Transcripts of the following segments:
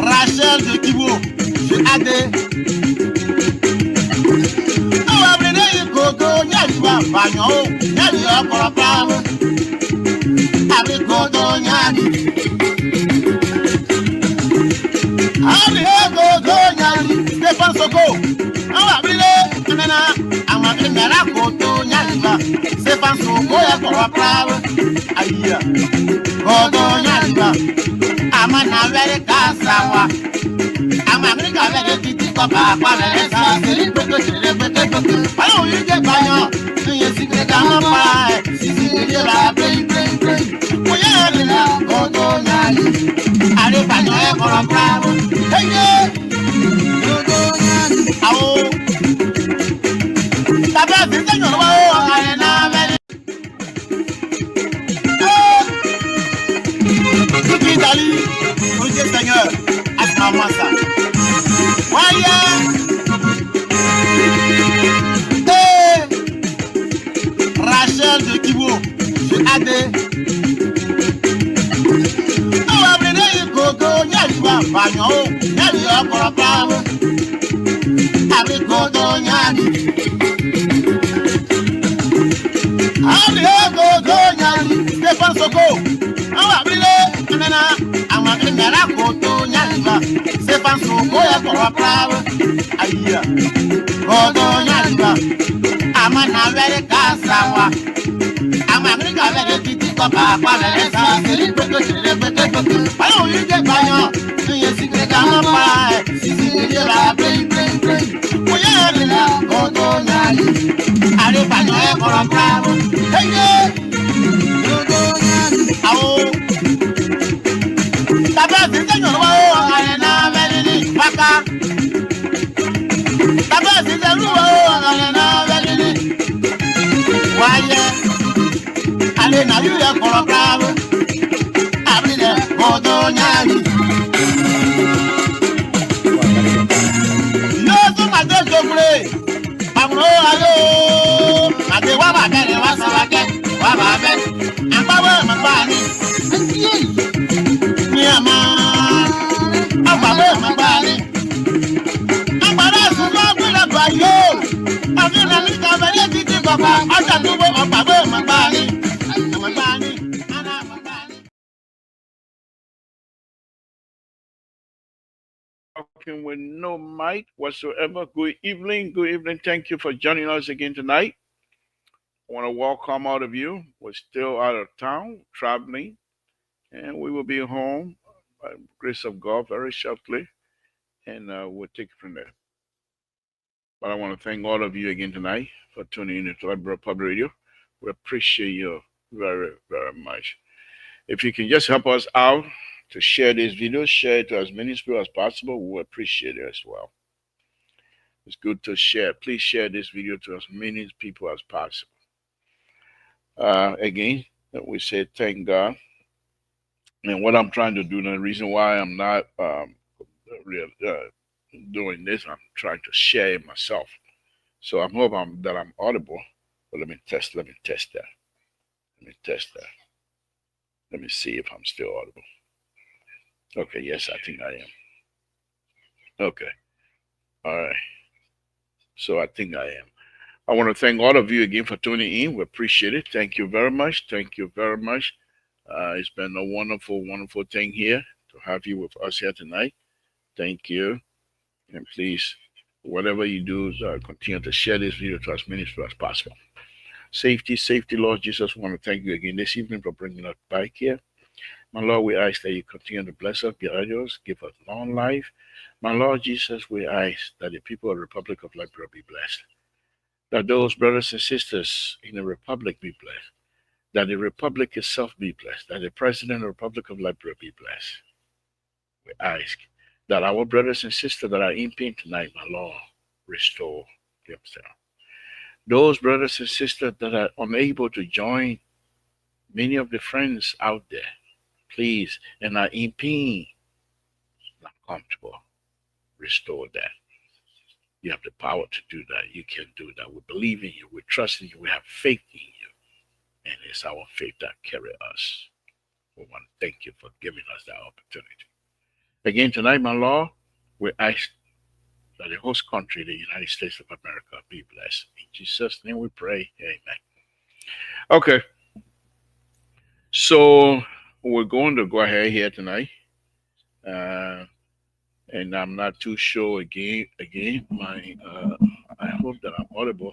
Rachel de Kibo, je adé. Oh, abrede gogo, nyaliwa banyo, nyaliwa korapam. Abre gogo nyali. Abre gogo nyali, Stefan Soko. Oh, abrede, nana, amagre ngara gogo nyaliwa. Stefan Soko ya korapam. Aya, gogo nyaliwa. Amana vere kasawa. America vere titi kopa kwa vere sa. Seri peko chile peko. Ayo yuje banyo. Nye sikre kama pa. Sisi kuje la play. Oye nila gogo nyali. Are banyo e koro bravo. Hey yeah. Gogo nyali. Awo. Tabe sisi nyoro wa are na vere. Tuki dali. Oye Seigneur. Asma ça. Waya. Rachel de Kibo, je adé. Oh, abrede gogo, nyaliwa banyo, nyaliwa korapam. Abre gogo nyali. Abre gogo nyali, Stefan Soko. Oh, abrede, nana, amagre ngara gogo nyaliwa. Stefan Soko ya korapam. Aya, gogo nyaliwa. Amana vere kasawa. America vere titi kopa kwa vere sa. Seri peko chile peko. Ayo yuje banyo. Nye sikre kama pa. Sisi kuje la play. Oye nila gogo nyali. Are banyo e koro bravo. Hey yeah. Gogo nyali. Awo. Tabe sisi nyoro wa o. Are na vere ni baka. Tabe sisi ruwa o. Are na vere ni. Waya. Ale na yu ya koro bravo. Abrile gogo nyali. Yo tu mate jokure. Amro ayo. Mate wa ba bere wa sabake. Wa ba be. Amba wa mabani. Ni ama. Amba wa mabani. Amba na su wa kwila kwa yo. Abrile ni ka bere titi baba. Ata tubo amba wa mabani. Talking with no mic whatsoever. Good evening. Thank you for joining us again tonight. I want to welcome all of you. We're still out of town, traveling, and we will be home by the grace of God very shortly, and we'll take it from there. But I want to thank all of you again tonight for tuning in to Public Radio. We appreciate you very, very much. If you can just help us out to share this video, share it to as many people as possible, we appreciate it as well. It's good to share. Please share this video to as many people as possible. Again, we say thank God. And what I'm trying to do, the reason why I'm not doing this, I'm trying to share it myself. So I hope that I'm audible. But let me test that. Let me see if I'm still audible. Okay, yes, I think I am. Okay. All right. So I think I am. I want to thank all of you again for tuning in. We appreciate it. Thank you very much. It's been a wonderful, wonderful thing here to have you with us here tonight. Thank you. And please, whatever you do, continue to share this video to as many people as possible. Safety, Lord Jesus, we want to thank you again this evening for bringing us back here. My Lord, we ask that you continue to bless us, guide us, give us long life. My Lord Jesus, we ask that the people of the Republic of Liberia be blessed. That those brothers and sisters in the Republic be blessed. That the Republic itself be blessed. That the President of the Republic of Liberia be blessed. We ask that our brothers and sisters that are in pain tonight, my Lord, restore themselves. Those brothers and sisters that are unable to join many of the friends out there, please, and are in pain, not comfortable, restore that. You have the power to do that. You can do that. We believe in you. We trust in you. We have faith in you. and it's our faith that carry us. We want to thank you for giving us that opportunity. Again, tonight, my Lord, we ask that the host country, the United States of America, be blessed. In Jesus' name we pray. Amen. Okay, so we're going to go ahead here tonight. Uh, and I'm not too sure again, my I hope that I'm audible.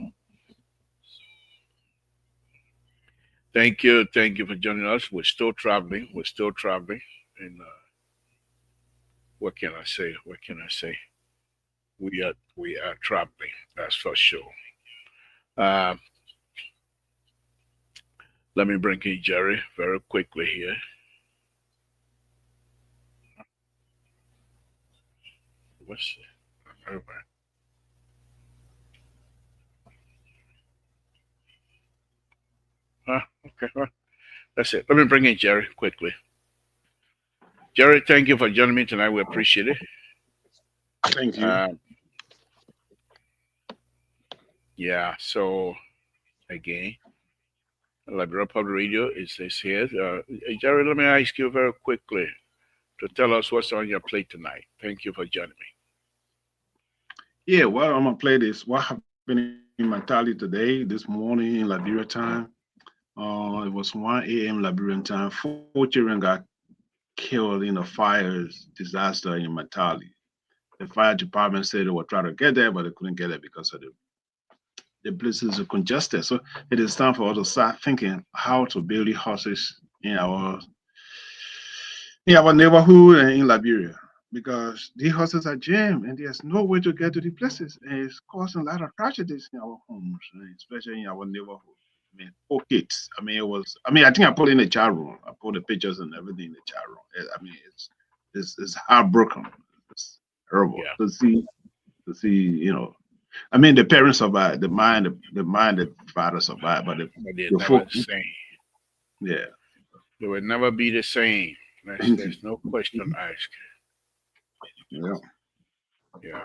Thank you for joining us. We're still traveling. We're still traveling. And what can I say? What can I say? We are traveling. That's for sure. Uh, Let me bring in Jerry very quickly here. What's over? Okay, well, that's it. Let me bring in Jerry quickly. Jerry, thank you for joining me tonight. We appreciate it. Thank you. Uh, yeah. So again, Liberia Public Radio is here. Jerry, let me ask you very quickly to tell us what's on your plate tonight. Thank you for joining me. Yeah, well, I'm gonna play this. What happened in Matali today, this morning in Liberia time? It was 1 a.m. Liberian time. 4 children got killed in a fire disaster in Matali. The fire department said they were trying to get there, but they couldn't get there because of the places are congested. So it is time for us to start thinking how to build houses in our neighborhood and in Liberia because the houses are jammed and there's no way to get to the places. And it's causing a lot of tragedies in our homes, and especially in our neighborhood. I mean, poor kids. I mean, I think I put in the chat room. I put the pictures and everything in the chat room. I mean, it's heartbroken. It's terrible Yeah, to see, I mean, the parents survived, the father survived, but but they're the never folk, the same. yeah. They will never be the same. There's no question asked. Yeah. Yeah.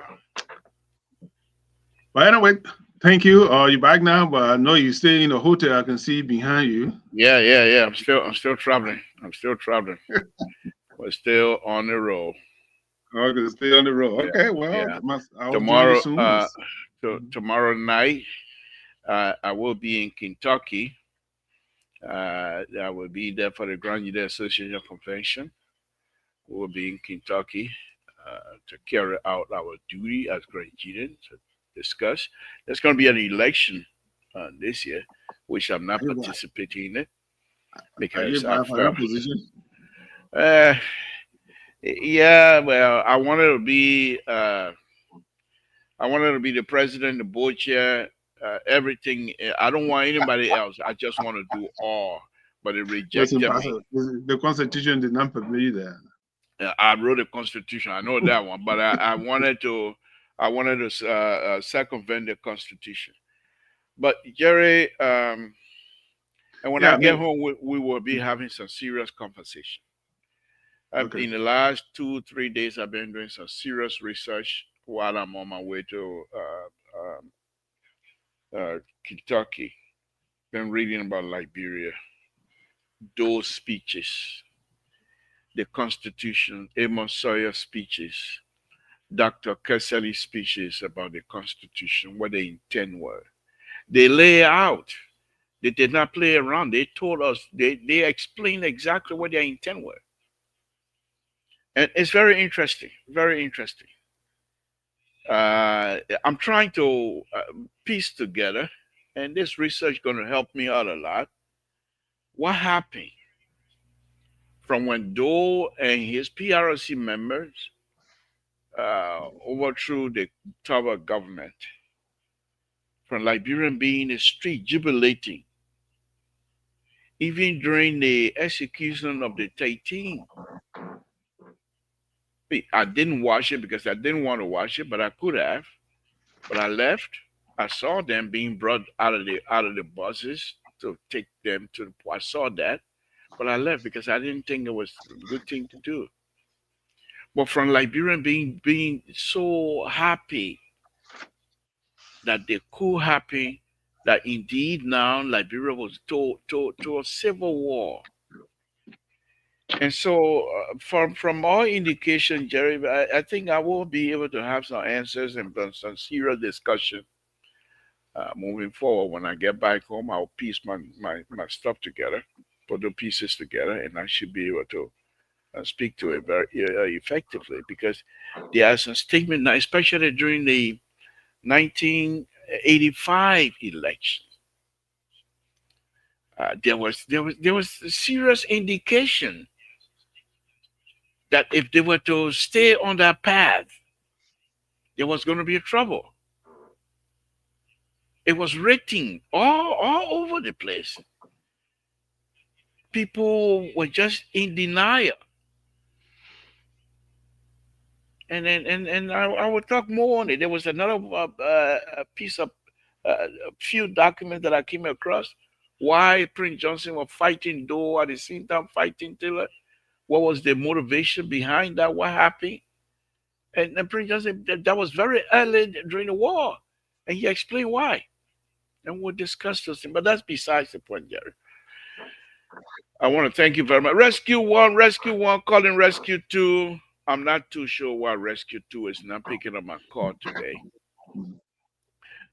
But anyway, thank you. You're back now, but I know you stay in the hotel. I can see behind you. Yeah. I'm still traveling. I'm still traveling. We're still on the road. Oh, I can stay on the road. Yeah, Okay, well, yeah. I'll join you Tomorrow, soon. tomorrow night, I will be in Kentucky. I will be there for the Grand United Association Convention. We will be in Kentucky to carry out our duty as Grand Union to discuss. There's going to be an election this year, which I'm not Are you, participating in it are you because I back for your felt, position? uh, yeah, well, I wanted to be the president, the board chair, everything. I don't want anybody else. I just want to do all. But they That's rejected me. impossible. The Constitution did not permit you that. I wrote a constitution. I know that one, but I wanted to circumvent the constitution. But Jerry, and when Yeah, I I get mean, home, we will be having some serious conversation. okay. In the last 2 3 days, I've been doing some serious research while I'm on my way to Kentucky. Been reading about Liberia, those speeches, the Constitution, Amos Sawyer speeches, Dr. Kessel's speeches about the Constitution, what the intent were. They lay out. They did not play around. They told us, they explained exactly what their intent were. And it's very interesting, very interesting. I'm trying to piece together, and this research going to help me out a lot. What happened from when Dole and his PRC members overthrew the Tower government, from Liberian being in the street jubilating, even during the execution of the 13. I didn't watch it because I didn't want to watch it, but I could have. But I left. I saw them being brought out of the buses to take them to the. I saw that, but I left because I didn't think it was a good thing to do. But from Liberian being so happy that they could happen that indeed now Liberia was to a civil war. And so, from all indication, Jerry, I think I will be able to have some answers and some serious discussion moving forward. When I get back home, I'll piece my stuff together, put the pieces together, and I should be able to speak to it very effectively because there are some statements, now, especially during the 1985 election. There was a serious indication that if they were to stay on that path, there was going to be trouble. It was written all over the place. People were just in denial. And I will talk more on it. There was another piece of a few documents that I came across. Why Prince Johnson was fighting Doe at the same time fighting Taylor. What was the motivation behind that? What happened? And Prince Johnson, that was very early during the war. And he explained why. And we'll discuss those things. But that's besides the point, Jerry. I want to thank you very much. Rescue 1, calling Rescue 2. I'm not too sure why Rescue 2 is not picking up my call today.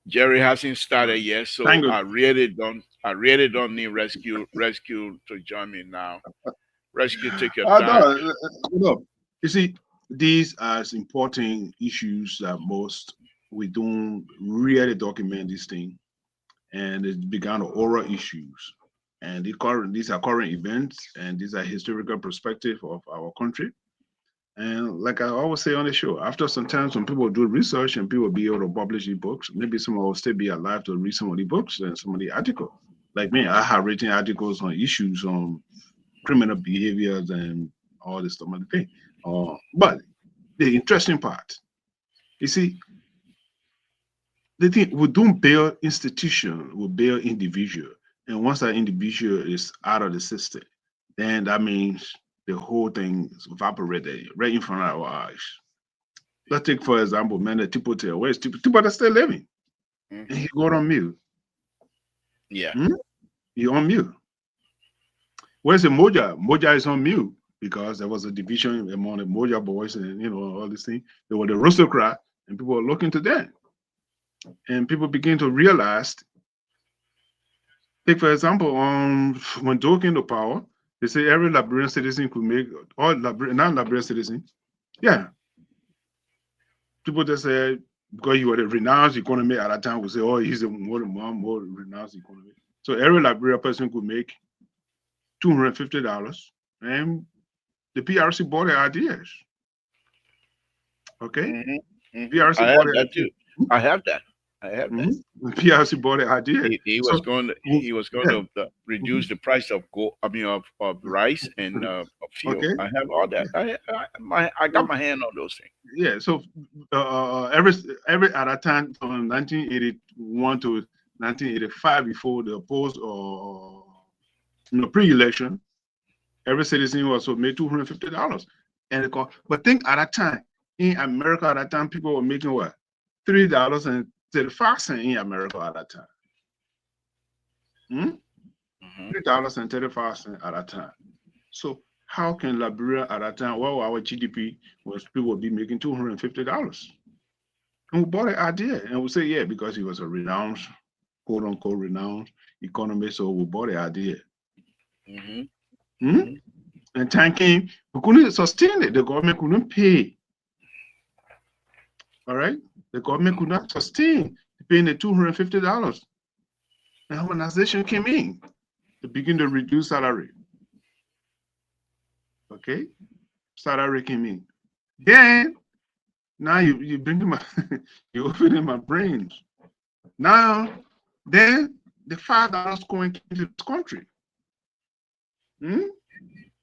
Jerry hasn't started yet, so I really don't need Rescue to join me now. Rescue, take your time. No. You see, these are important issues that most we don't really document this thing, and it began oral issues, and these are current events, and these are historical perspective of our country. And like I always say on the show, after some time, some people do research and people be able to publish the books. Maybe someone will still be alive to read some of the books and some of the articles. Like me, I have written articles on issues on criminal behaviors and all this stuff. But the interesting part, you see, the thing we don't build institution, we build individual. And once that individual is out of the system, then that means the whole thing is evaporated right in front of our eyes. Let's take, for example, man, the Tipotel. Where's Tipotel still living? And he got on mute. Yeah. He on mute. Where's the Moja? Moja is on mute because there was a division among the Moja boys and all these things. They were the aristocrat, and people were looking to them. And people begin to realize. Take for example, when talking to power, they say every Liberian citizen could make non-Liberian citizen. Yeah. People just say because you were the renounced economy at that time, we say, oh, he's a more renounced economy. So every Liberian person could make $250, and the PRC bought the ideas. Okay, PRC bought the idea. I have that. The PRC bought the idea. He was going to reduce the price of of rice and of fuel. Okay. I have all that. I got my hand on those things. Yeah. So every at that time from 1981 to 1985, before the post or pre-election, every citizen was made $250. But think at that time in America, at that time people were making what $3.35 in America at that time. $3.35 at that time. So how can Liberia at that time, well, our GDP was people would be making $250? And we bought the idea and we say, yeah, because he was a renowned, quote unquote, renowned economist, so we bought the idea. And time came, we couldn't sustain it. The government couldn't pay. All right? The government could not sustain paying the $250. And harmonization came in to begin to reduce salary. Okay? Salary came in. Then, now you bring my, you're opening my brains. Now, then the $5 coin came to this country. If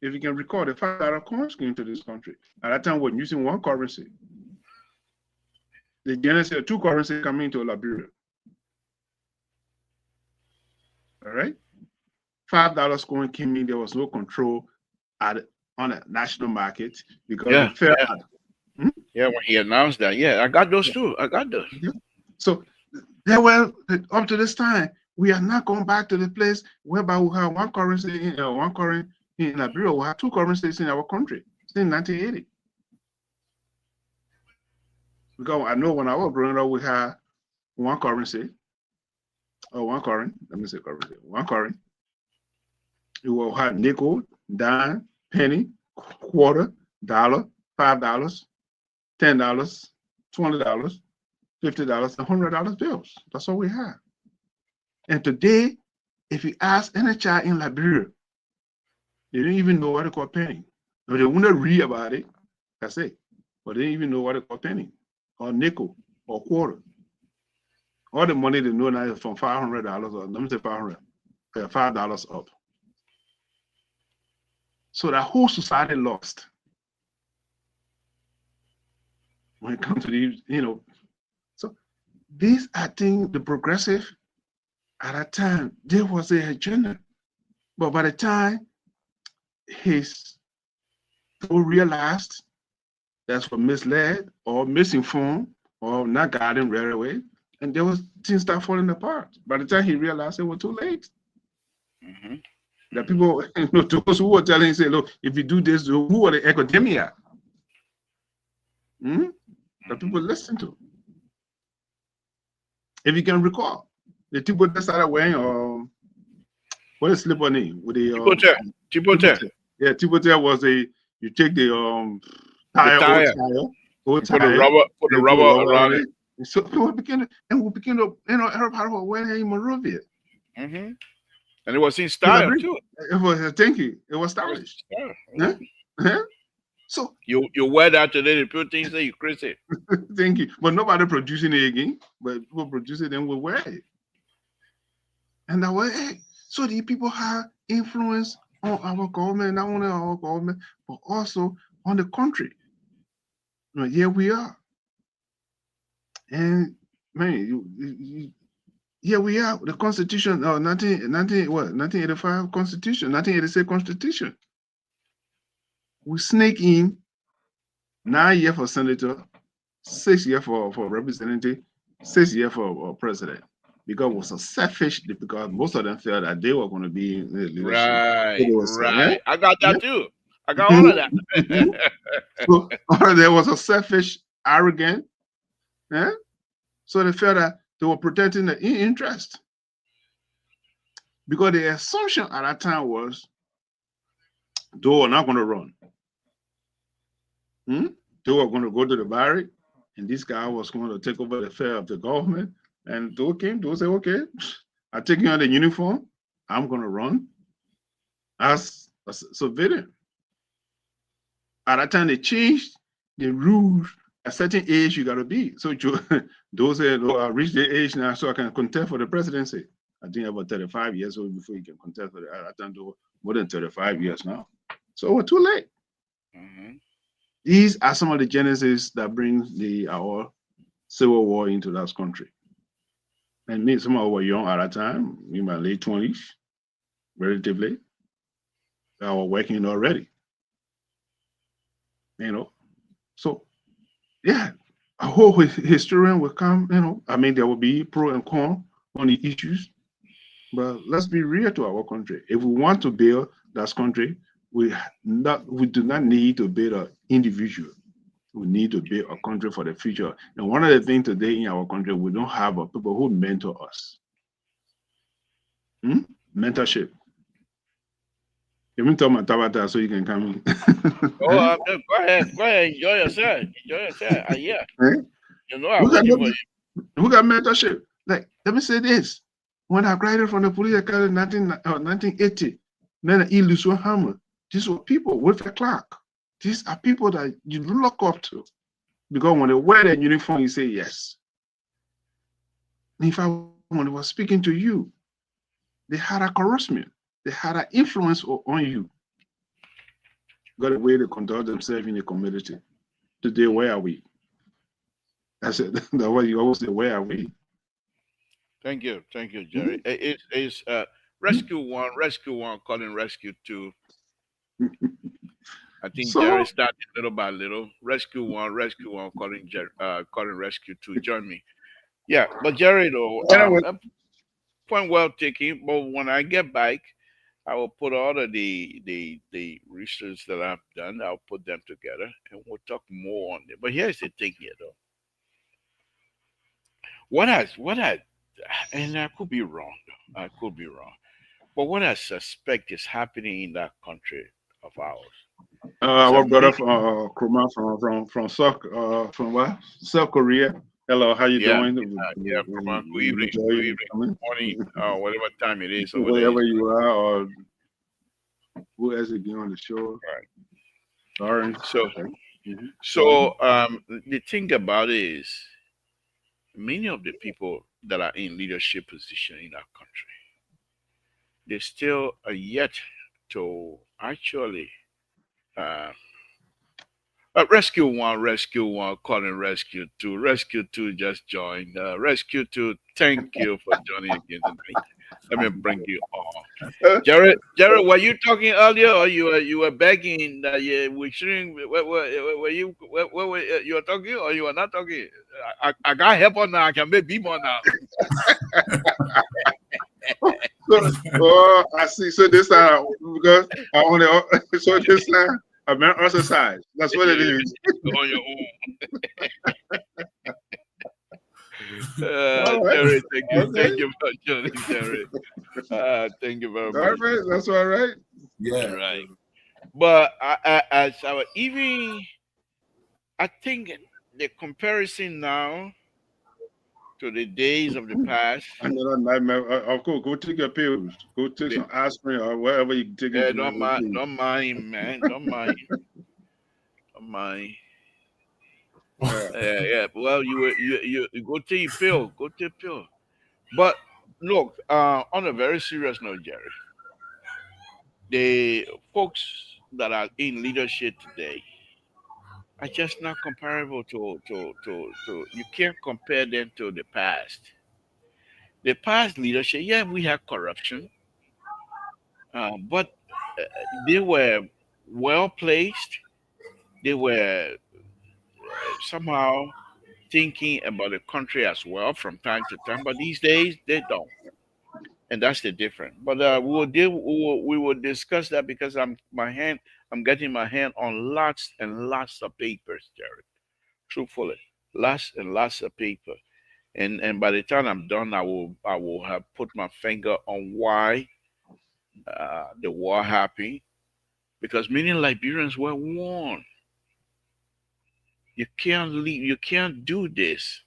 you can recall, the $5 coins came to this country. At that time, we're using one currency. The genesis of two currencies coming into Liberia. All right? $5 coin came in, there was no control on a national market because the Fed when he announced that, I got those too. I got those. So They were up to this time. We are not going back to the place whereby we have one currency, one currency in Liberia. We have two currencies in our country since 1980. Because I know when I was growing up, we had one currency, or one current. Let me say currency. One current. We will have nickel, dime, penny, quarter, dollar, $5, $10, $20, $50, and $100 bills. That's all we have. And today, if you ask any child in Liberia, they don't even know what they call penny. No, they wouldn't read about it. That's it. But they don't even know what they call penny, or nickel, or quarter. All the money they know now is from $500, or let me say $5 up. So that whole society lost when it comes to these, So these, I think, the progressive at that time, there was a agenda. But by the time his people realized that's what misled or misinformed or not guiding right away, and there was things start falling apart. By the time he realized it was too late. That people, those who were telling him, say, look, if you do this, who are the academia? That people listen to. If you can recall, the people that started wearing what is slip on name with the Tipote. Yeah, Tipote was you take the tire, old tire, put the rubber around it. So we begin to, everybody was wearing Monrovia. And it was in style too. It was, thank you. It was stylish. So you wear that today, the people think that you crazy. Thank you. But nobody producing it again. But people produce it and will wear it. And that way, so the people have influence on our government, not only our government, but also on the country. Here we are. And man, here we are. The Constitution, 1985 Constitution, 1986 Constitution. We sneak in 9 years for senator, 6 years for representative, 6 years for president. Because it was a selfish, because most of them felt that they were going to be in the leadership. Right. I got that too. I got all of that. So there was a selfish, arrogant. So they felt that they were protecting the interest. Because the assumption at that time was they were not going to run. They were going to go to the barrack, and this guy was going to take over the affair of the government. And they came, they say, okay, I take you on the uniform, I'm going to run as a civilian. At that time, they changed the rules. At a certain age, you got to be. So those say, oh, I reached the age now, so I can contest for the presidency. I think about 35 years old before you can contest for at that time, more than 35 years now. So we're too late. These are some of the genesis that brings our civil war into that country. And me, some of us were young at that time, in my late 20s, relatively. I was working already. So yeah, a whole historian will come, there will be pro and con on the issues. But let's be real to our country. If we want to build that country, we do not need to build an individual. We need to build a country for the future. And one of the things today in our country, we don't have people who mentor us. Mentorship. Let me talk my Tabata so you can come in. Go ahead. Enjoy yourself. Yeah. Who got mentorship? Like, let me say this. When I graduated from the police academy in 1980, then Iluswa Hammer, these were people with a clock. These are people that you look up to. Because when they wear their uniform, you say yes. In fact, when they were speaking to you, they had a charisma. They had an influence on you. Got a way to conduct themselves in the community. Today, where are we? I said, that's what you always say, where are we? Thank you, Jerry. It's Rescue 1, calling Rescue 2. I think Jerry started little by little. Rescue 1, calling Rescue 2. Join me. Yeah, but Jerry, though, Anyway, point well taken. But when I get back, I will put all of the research that I've done. I'll put them together, and we'll talk more on it. But here's the thing here, though. What I and I could be wrong, though. I could be wrong. But what I suspect is happening in that country of ours is our that brother many, from Kruma from what? South Korea. Hello, how you yeah, doing? yeah, from good evening, Enjoy good you evening, coming. morning, whatever time it is over there. Wherever you are, or who else again on the show? Right. Orange. So, Okay. Mm-hmm. Go ahead. the thing about it is, many of the people that are in leadership position in our country, they still are yet to actually uh, rescue one, calling rescue two. Rescue two just joined. Rescue two, thank you for joining again tonight. Let me bring you on. Jared, were you talking earlier, or you were begging that we shouldn't? Were you you were talking, or you were not talking? I got help on now. I can make people now. So, I see. So this time, because I only so this time I'm exercise. That's what it is. On your own. All right. Jared, Okay. thank you for joining, Jared. Thank you very All much. right. That's all right. Yeah. Right. But as our even, I think the comparison now to the days of the past, Another nightmare. Of course, go take your pills. Go take the, some aspirin or whatever you take it. don't mind, man, don't mind. Yeah. Yeah. Well, you go take your pill, go take a pill. But look, on a very serious note, Jerry, the folks that are in leadership today are just not comparable to. You can't compare them to the past. The past leadership, yeah, we had corruption, but they were well placed. They were somehow thinking about the country as well from time to time. But these days, they don't, and that's the difference. But we will discuss that because I'm getting my hand on lots and lots of papers, Jared. Truthfully, lots and lots of paper. And by the time I'm done, I will have put my finger on why the war happened, because many Liberians were warned. You can't leave. You can't do this.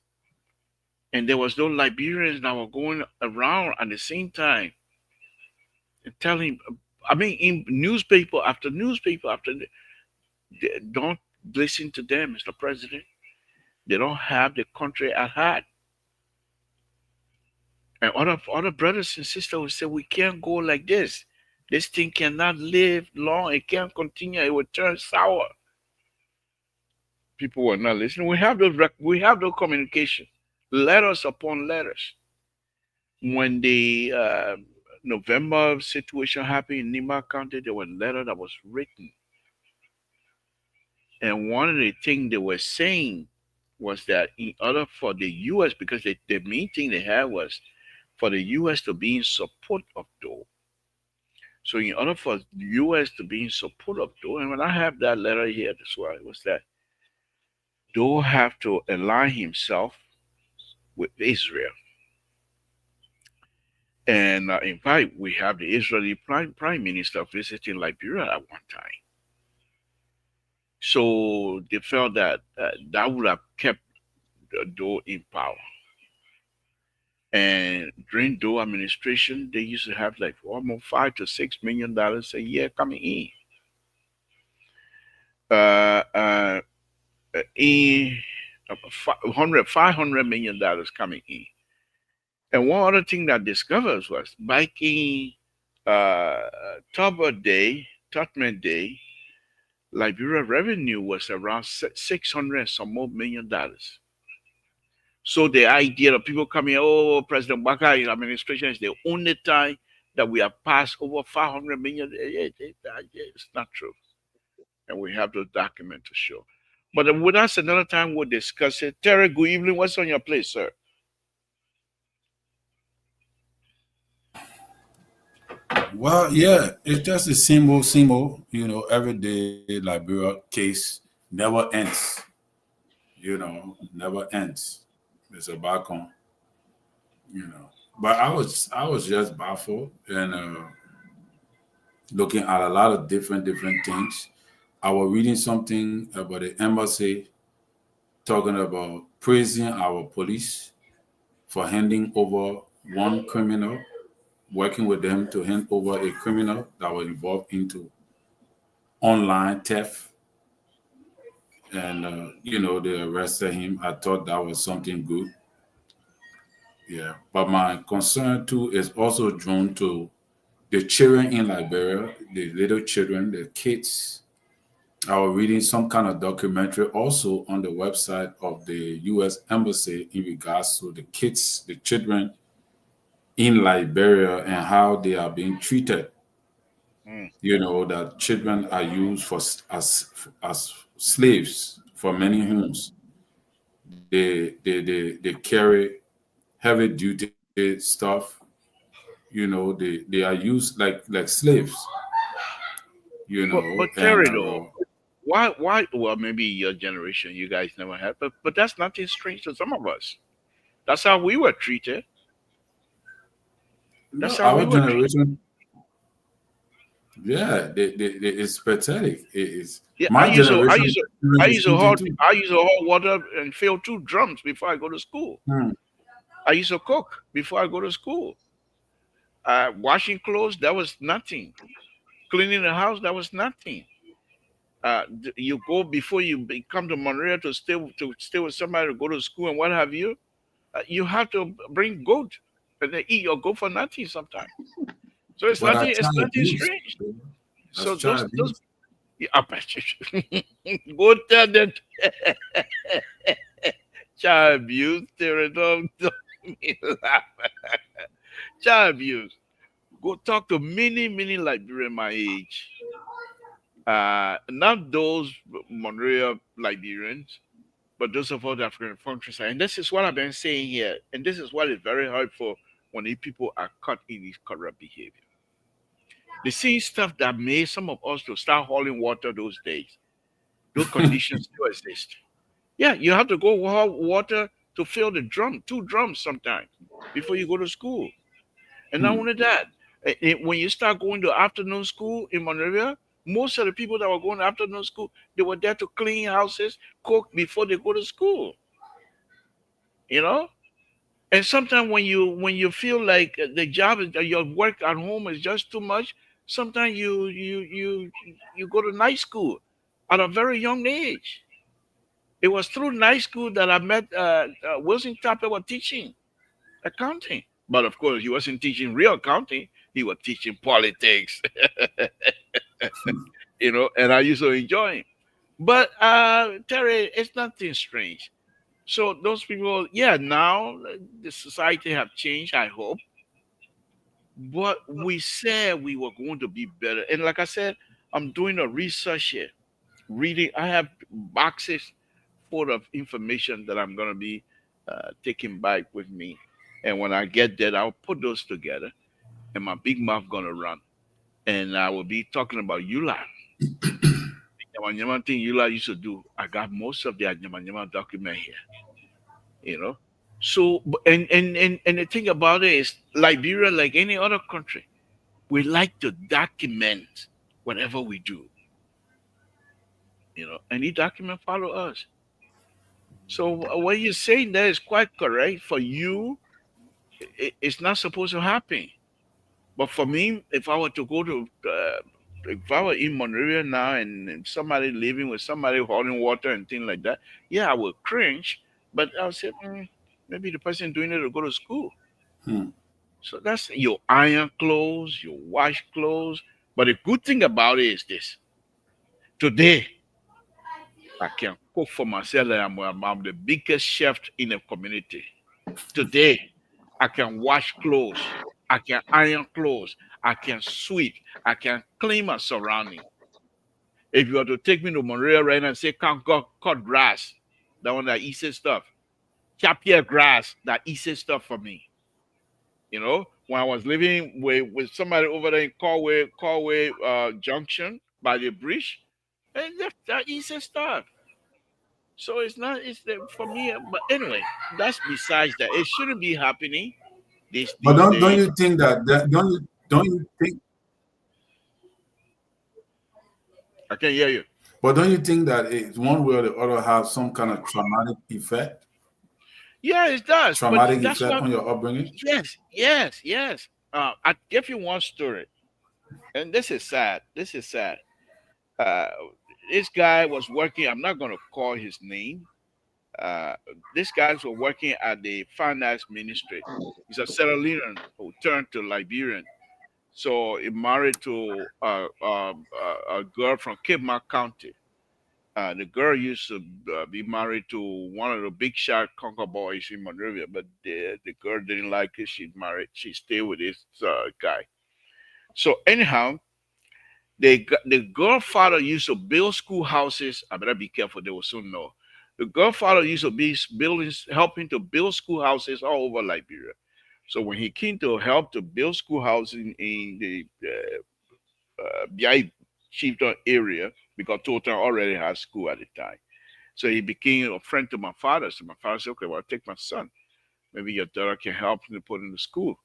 And there was no Liberians that were going around at the same time and telling. I mean, in newspaper after newspaper after, don't listen to them, Mr. President. They don't have the country at heart. And other brothers and sisters will say we can't go like this. This thing cannot live long. It can't continue. It will turn sour. People were not listening. We have those communication, letters upon letters. When the November situation happened in Nima County, there was a letter that was written, and one of the things they were saying was that in order for the U.S., because the main thing they had was for the U.S. to be in support of Doe. So in order for the U.S. to be in support of Doe, and when I have that letter here, that's why it was that Doe have to align himself with Israel. And in fact, we have the Israeli prime minister visiting Liberia at one time. So they felt that that would have kept Doe in power. And during Doe administration, they used to have like almost $5 to $6 million a year coming in. Uh, uh, in 500 $500 million coming in. And one other thing that discovers was back in Tubman Day, Liberia revenue was around 600 and some more $1 million. So the idea of people coming, oh, President Baka administration is the only time that we have passed over 500 million. It's not true. And we have those documents to show. But with us another time we'll discuss it. Terry, good evening. What's on your plate, sir? Well, yeah, it's just a symbol, every day Liberia case never ends, never ends. It's a back on, you know. But I was just baffled and looking at a lot of different things. I was reading something about the embassy talking about praising our police for handing over one criminal, working with them to hand over a criminal that was involved into online theft, and they arrested him. I thought that was something good. Yeah, but my concern too is also drawn to the children in Liberia, the little children, the kids. I was reading some kind of documentary also on the website of the U.S. Embassy in regards to the kids, the children in Liberia, and how they are being treated. Mm. That children are used as slaves for many homes. They carry heavy duty stuff. They are used like slaves. But And Terry, though, why? Well, maybe your generation, you guys never had, but that's nothing strange to some of us. That's how we were treated. no, That's how our we were treated. generation, yeah, it's pathetic. It is Yeah, my generation is treated too. I use a hot water and fill 2 drums before I go to school. Hmm. I used to cook before I go to school. Washing clothes, that was nothing. Cleaning the house, that was nothing. You go before come to Monrovia to stay with somebody to go to school and what have you. You have to bring goat and they eat your goat for nothing sometimes. So it's But nothing. that's It's child nothing abuse. strange. That's So child those abuse. yeah, I bet you. Go tell them child abuse. Don't make me laugh. Child abuse. Go talk to many Liberian my age. Not those Monrovia Liberians, but those of other African countryside. And this is what I've been saying here. And this is what is very hurtful when the people are caught in this corrupt behavior. They see stuff that made some of us to start hauling water those days. Those conditions still exist. Yeah, you have to go haul water to fill the drum, 2 drums sometimes before you go to school. And not Hmm. only that, when you start going to afternoon school in Monrovia, most of the people that were going to afternoon school, they were there to clean houses, cook before they go to school. You know, and sometimes when you feel like the job is your work at home is just too much, sometimes you go to night school at a very young age. It was through night school that I met Wilson Tapper was teaching accounting. But of course, he wasn't teaching real accounting. He was teaching politics, and I used to enjoy him. But Terry, it's nothing strange. So those people, yeah, now the society have changed, I hope. But we said we were going to be better. And like I said, I'm doing a research here. Reading, I have boxes full of information that I'm going to be taking back with me. And when I get there, I'll put those together and my big mouth going to run. And I will be talking about Yula. Nyama thing Yula used to do. I got most of the Nyama document here, you know. So, and the thing about it is Liberia, like any other country, we like to document whatever we do, and the document follow us. So what you're saying there is quite correct. For you, it's not supposed to happen. But for me, if I were to go to, if I were in Monrovia now and somebody living with somebody holding water and things like that, yeah, I would cringe. But I'll say, maybe the person doing it to go to school. Hmm. So that's your iron clothes, your wash clothes. But the good thing about it is this: today I can cook for myself. And I'm the biggest chef in the community. Today I can wash clothes. I can iron clothes. I can sweep. I can clean my surrounding. If you were to take me to Monrovia right now and say, "Can't cut grass," that one that easy stuff. Chop your grass, that easy stuff for me. when I was living with somebody over there in Callway Junction by the bridge, and that easy stuff. So it's not it's the, for me. But anyway, that's besides that. It shouldn't be happening But these don't days. you think that don't you think I can hear you. but don't you think that it's one way or the other have some kind of Yeah, it does. But traumatic that's effect what. on your upbringing? Yes, yes, yes. I give you one story, and this is sad. This is sad. Uh, this guy was working. I'm not going to call his name. Uh, this guys were working at the finance ministry. He's a Sierra Leonean who turned to Liberian. So he married to a girl from Cape Mark County. The girl used to be married to one of the big shot conquer boys in Monrovia, but the girl didn't like it. She married. She stayed with this guy. So anyhow, the girlfather used to build schoolhouses. I better be careful. They will soon know. The girlfather used to be building, helping to build schoolhouses all over Liberia. So when he came to help to build schoolhouses in the Biai Chieftain area, because Totan already had school at the time. So he became a friend to my father. So my father said, okay, well, I'll take my son. Maybe your daughter can help him to put him to school.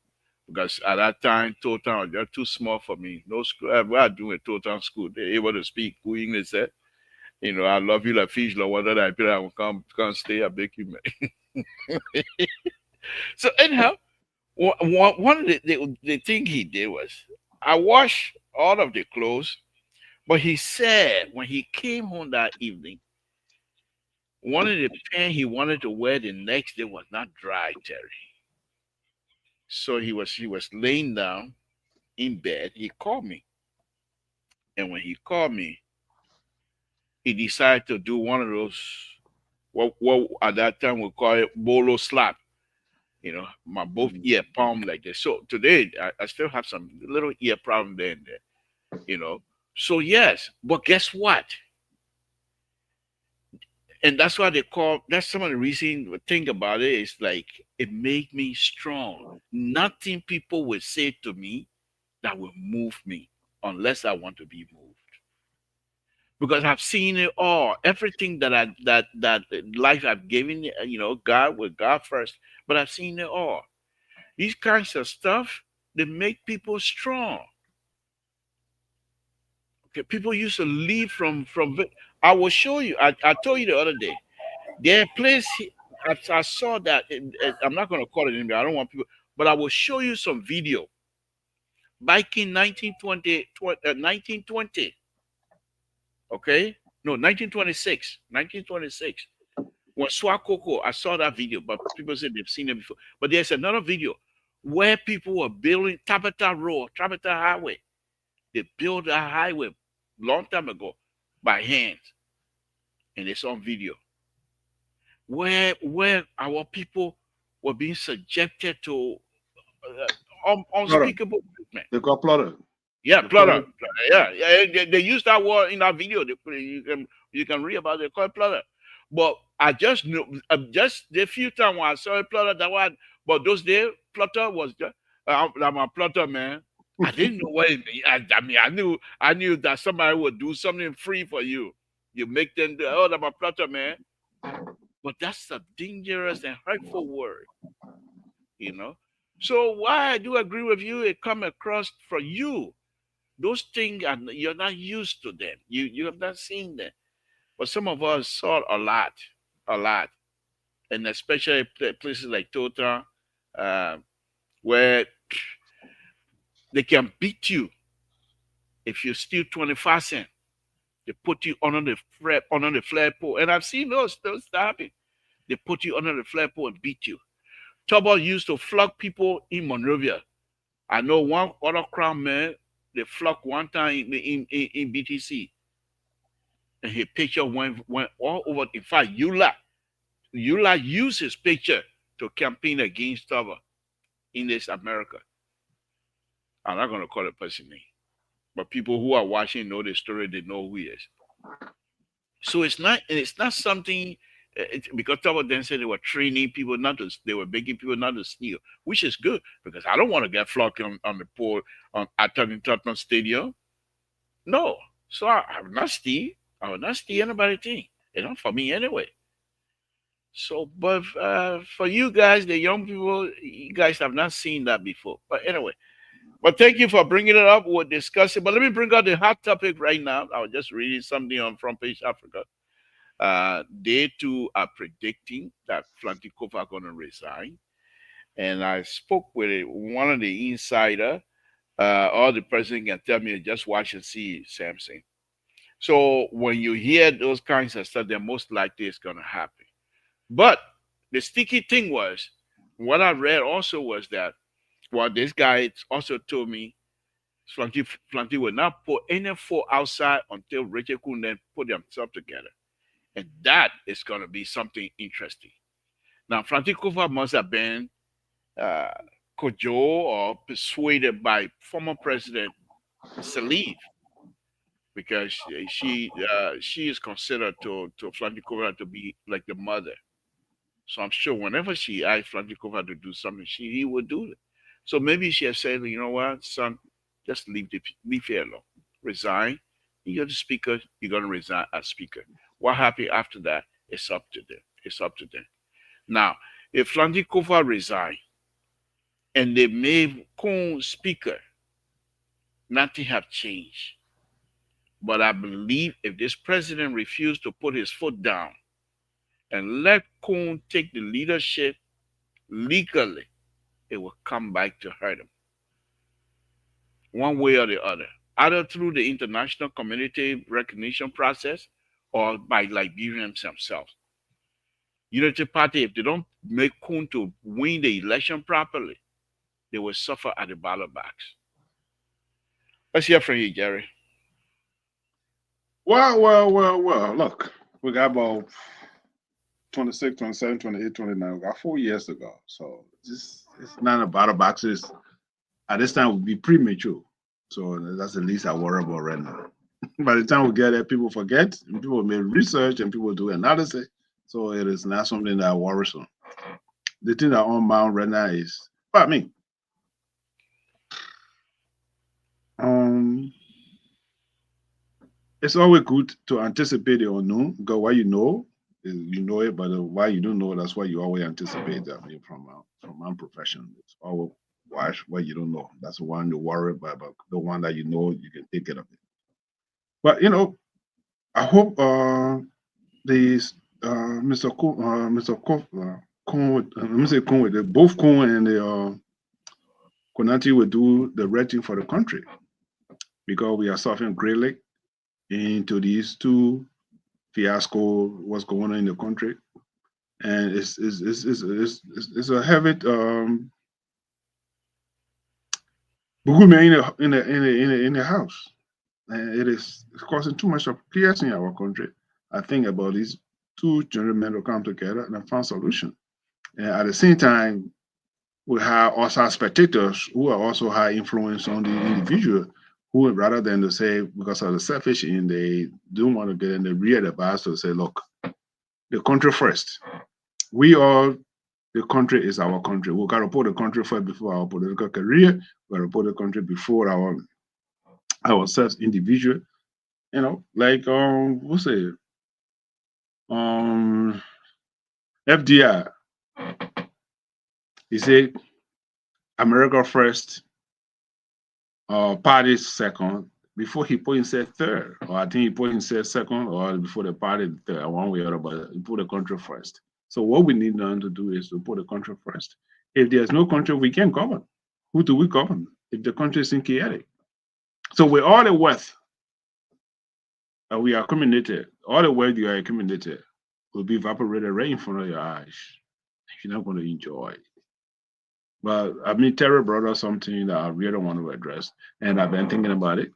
Because at that time, Totan, they're too small for me. No school. What I do at Totan school, they're able to speak good English. I love you like fish, like whether I feel I will come stay, I beg you, man. So anyhow, one of the thing he did was, I washed all of the clothes, but he said when he came home that evening, one of the pants he wanted to wear the next day was not dry, Terry. So he was laying down in bed. He called me, and when he called me, he decided to do one of those what at that time we call it bolo slap. My both ear palm like this. So today I still have some little ear problem there and there. So yes, but guess what? And that's why they call that's some of the reason think about it is like it made me strong. Nothing people will say to me that will move me unless I want to be moved. Because I've seen it all. Everything that life I've given, God with God first, but I've seen it all. These kinds of stuff, they make people strong. Okay, people used to leave I will show you. I told you the other day. There are place I saw that I'm not going to call it anymore. I don't want people, but I will show you some video. Back in 1920, okay? No, 1926. 1926. When Swakoko, I saw that video, but people said they've seen it before. But there's another video where people were building Tabata Road, Tabata Highway. They built a highway long time ago by hand, and it's on video. Where our people were being subjected to Plotter. unspeakable treatment. They call plotter. Yeah, The plotter. plotter. Yeah. They use that word in that video. You can read about it. They call it plotter. But I just knew just the few times when I saw a plotter that one. But those days, plotter was just I'm a plotter, man. I didn't know what it meant. I mean, I knew that somebody would do something free for you. You make them do, oh, I'm a plotter, man. But that's a dangerous and hurtful word, you know. So why I do agree with you, it come across for you. Those things you're not used to them. You have not seen them. But some of us saw a lot, and especially places like Tota, uh, where they can beat you if you steal 25 cents. They put you under the flagpole, and I've seen those happen. They put you under the flagpole and beat you. Trouble used to flog people in Monrovia. I know one other crown man, they flogged one time in BTC. And his picture went all over. In fact, Eula used his picture to campaign against Tava in this America. I'm not going to call the person name. But people who are watching know the story, they know who he is. So it's not something Because some of them said they were training people not to, they were begging people not to steal, which is good because I don't want to get flogged on the pole at Tottenham Stadium. No, so I will not steal. I will not steal anybody's thing. It's not for me anyway. So, but for you guys, the young people, you guys have not seen that before. But anyway, but thank you for bringing it up. We'll discuss it. But let me bring out the hot topic right now. I was just reading something on Front Page Africa. They too are predicting that Flantikova are going to resign. And I spoke with one of the insider. All the president can tell me just watch and see, Samson. So when you hear those kinds of stuff, then most likely it's going to happen. But the sticky thing was, what I read also was that, well, this guy also told me Flanty will not put any foot outside until Richard Kunden put themselves together. And that is going to be something interesting. Now, Frantikova must have been cajoled or persuaded by former President Saliv because she is considered to Frantikova to be like the mother. So I'm sure whenever she asked Frantikova to do something, he would do it. So maybe she has said, you know what, son, just leave here alone. Resign. You're the speaker, you're gonna resign as speaker. What happened after that? It's up to them. It's up to them. Now, if Flantikova resign and they made Kun speaker, nothing have changed. But I believe if this president refused to put his foot down and let Kun take the leadership legally, it will come back to hurt him. One way or the other. Either through the international community recognition process or by Liberians themselves. Unity Party, if they don't make Kun to win the election properly, they will suffer at the ballot box. Let's hear from you, Jerry. Well. Look, we got about 26, 27, 28, 29. We got 4 years to go. So it's not a battle boxes. At this time, would be premature. So that's the least I worry about right now. By the time we get there, people forget, and people make research, and people do analysis. So it is not something that worries on. The thing that on bound right now is, but me. It's always good to anticipate the unknown because what you know it, but why you don't know, that's why you always anticipate that. I mean, from my profession, it's always watch what you don't know. That's the one you worry about, but the one that you know, you can take care of it. But I hope these Mr. Kun, let me say Kun, both Kun and the Konati will do the right thing for the country because we are suffering greatly into these two fiasco, what's going on in the country, and it's a heavy in the house, and it's causing too much of chaos in our country. I think about these two gentlemen to come together and find solution, and at the same time, we have also spectators who are also high influence on the individual who, rather than to say because of the selfish and they don't want to get in the real advice to say, look, the country first. The country is our country. We got to put the country first before our political career. We got to put the country before ourselves individual. Like what's it? FDR. He said, America first, party second, before he put himself third. Or I think he put himself second, or before the party third, one way or the other, he put the country first. So what we need now to do is to put the country first. If there's no country, we can't govern. Who do we govern if the country is in chaotic? So with all the wealth we are accumulated, all the wealth you are accumulated will be evaporated right in front of your eyes. You're not going to enjoy it. But I mean, Terry brought up something that I really want to address, and I've been thinking about it.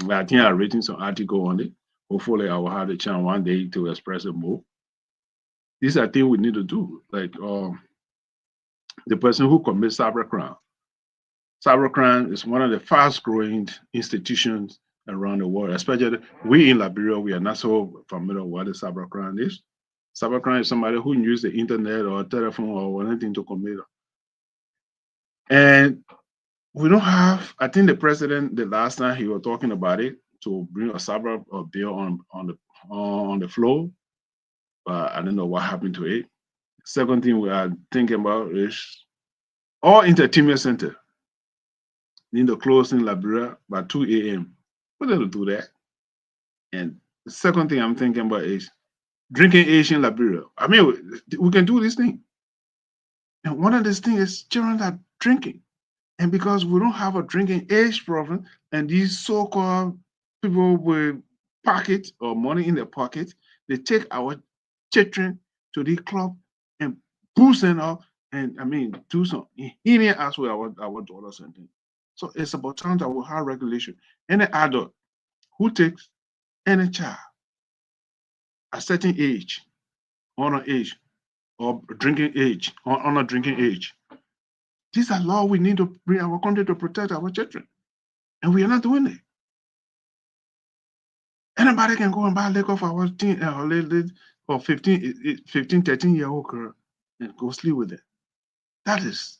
I think I've written some article on it. Hopefully, I will have the chance one day to express it more. These are things we need to do. Like the person who commits cybercrime. Cybercrime is one of the fast-growing institutions around the world, especially we in Liberia. We are not so familiar with what the cybercrime is. Cybercrime is somebody who uses the internet or telephone or anything to commit. And we don't have, I think the president, the last time he was talking about it, to bring a cyber bill on the floor, but I don't know what happened to it. Second thing we are thinking about is all entertainment center need to close in Liberia by 2 a.m. We're going to do that. And the second thing I'm thinking about is drinking age in Liberia. I mean, we can do this thing. And one of these things is children are drinking. And because we don't have a drinking age problem, and these so-called people with pocket or money in their pocket, they take our children to the club and boost them up, and I mean, do some in here as well our daughters and things. So it's about time that we have regulation. Any adult who takes any child a certain age, on an age, or drinking age, or on a drinking age, these are laws we need to bring our country to protect our children. And we are not doing it. Anybody can go and buy liquor for our teen or 15, 13-year-old girl and go sleep with it. That is,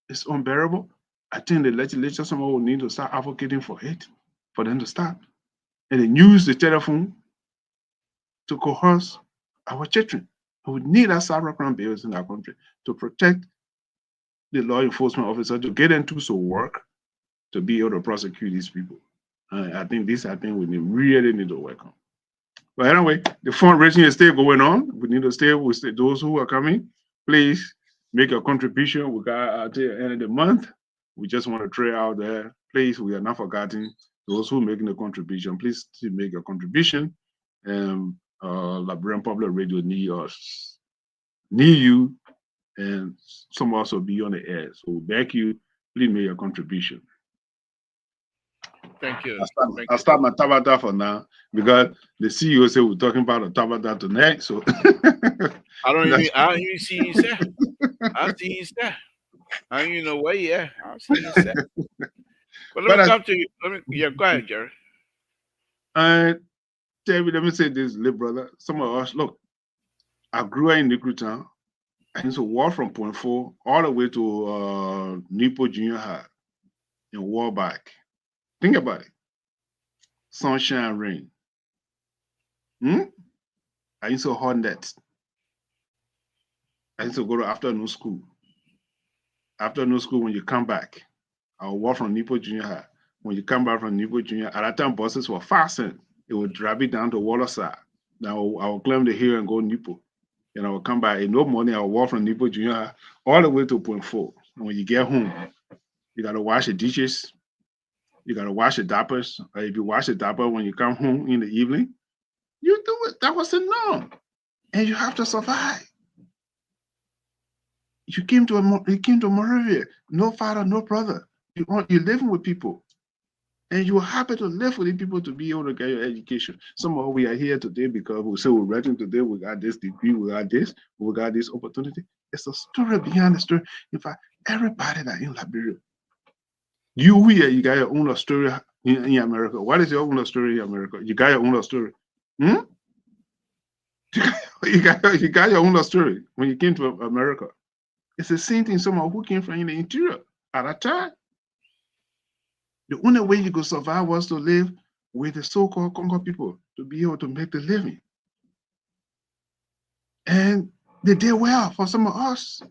it's unbearable. I think the legislature somehow will need to start advocating for it, for them to stop. And then use the telephone to coerce our children. We need our cybercrime bills in our country to protect the law enforcement officer, to get them to some work to be able to prosecute these people. I think we really need to work on. But anyway, the fundraising is still going on. We need to stay with those who are coming. Please make a contribution. We got at the end of the month. We just want to throw out there. Please, we are not forgetting those who are making a contribution. Please make a contribution. Liberian Public Radio need us, need you, and some also be on the air. So we beg you, please make a contribution. Thank you. I'll start my tabata for now because the CEO said we're talking about a tabata tonight. So I don't even see you say. I see you say. I don't even know where you at. I see you say. But let me come to you. Go ahead, Jerry. Let me say this, little brother. Some of us, look, I grew up in Nikutown. I used to walk from Point 4 all the way to Nipo Junior High and walk back. Think about it. Sunshine, rain. I used to hunt that. I used to go to afternoon school. Afternoon school, when you come back, I'll walk from Nipo Junior High. When you come back from Nipo Junior, at that time buses were fastened. It would drive it down to Waterside. Now I will climb the hill and go Nipo. And I will come back. In no morning, I will walk from Nipo Junior High all the way to Point 4. And when you get home, you got to wash the dishes. You got to wash the diapers. Or if you wash the diaper when you come home in the evening, you do it. That was the norm. And you have to survive. You came to Moravia, no father, no brother. You're living with people. And you're happy to live with the people to be able to get your education. Somehow we are here today because we say we're writing today, we got this degree, we got this opportunity. It's a story behind the story. In fact, everybody that in Liberia, you here, you got your own story in America. What is your own story in America? You got your own story. You got your own story when you came to America. It's the same thing someone who came from in the interior at that time. The only way you could survive was to live with the so-called Congo people to be able to make the living. And they did well for some of us.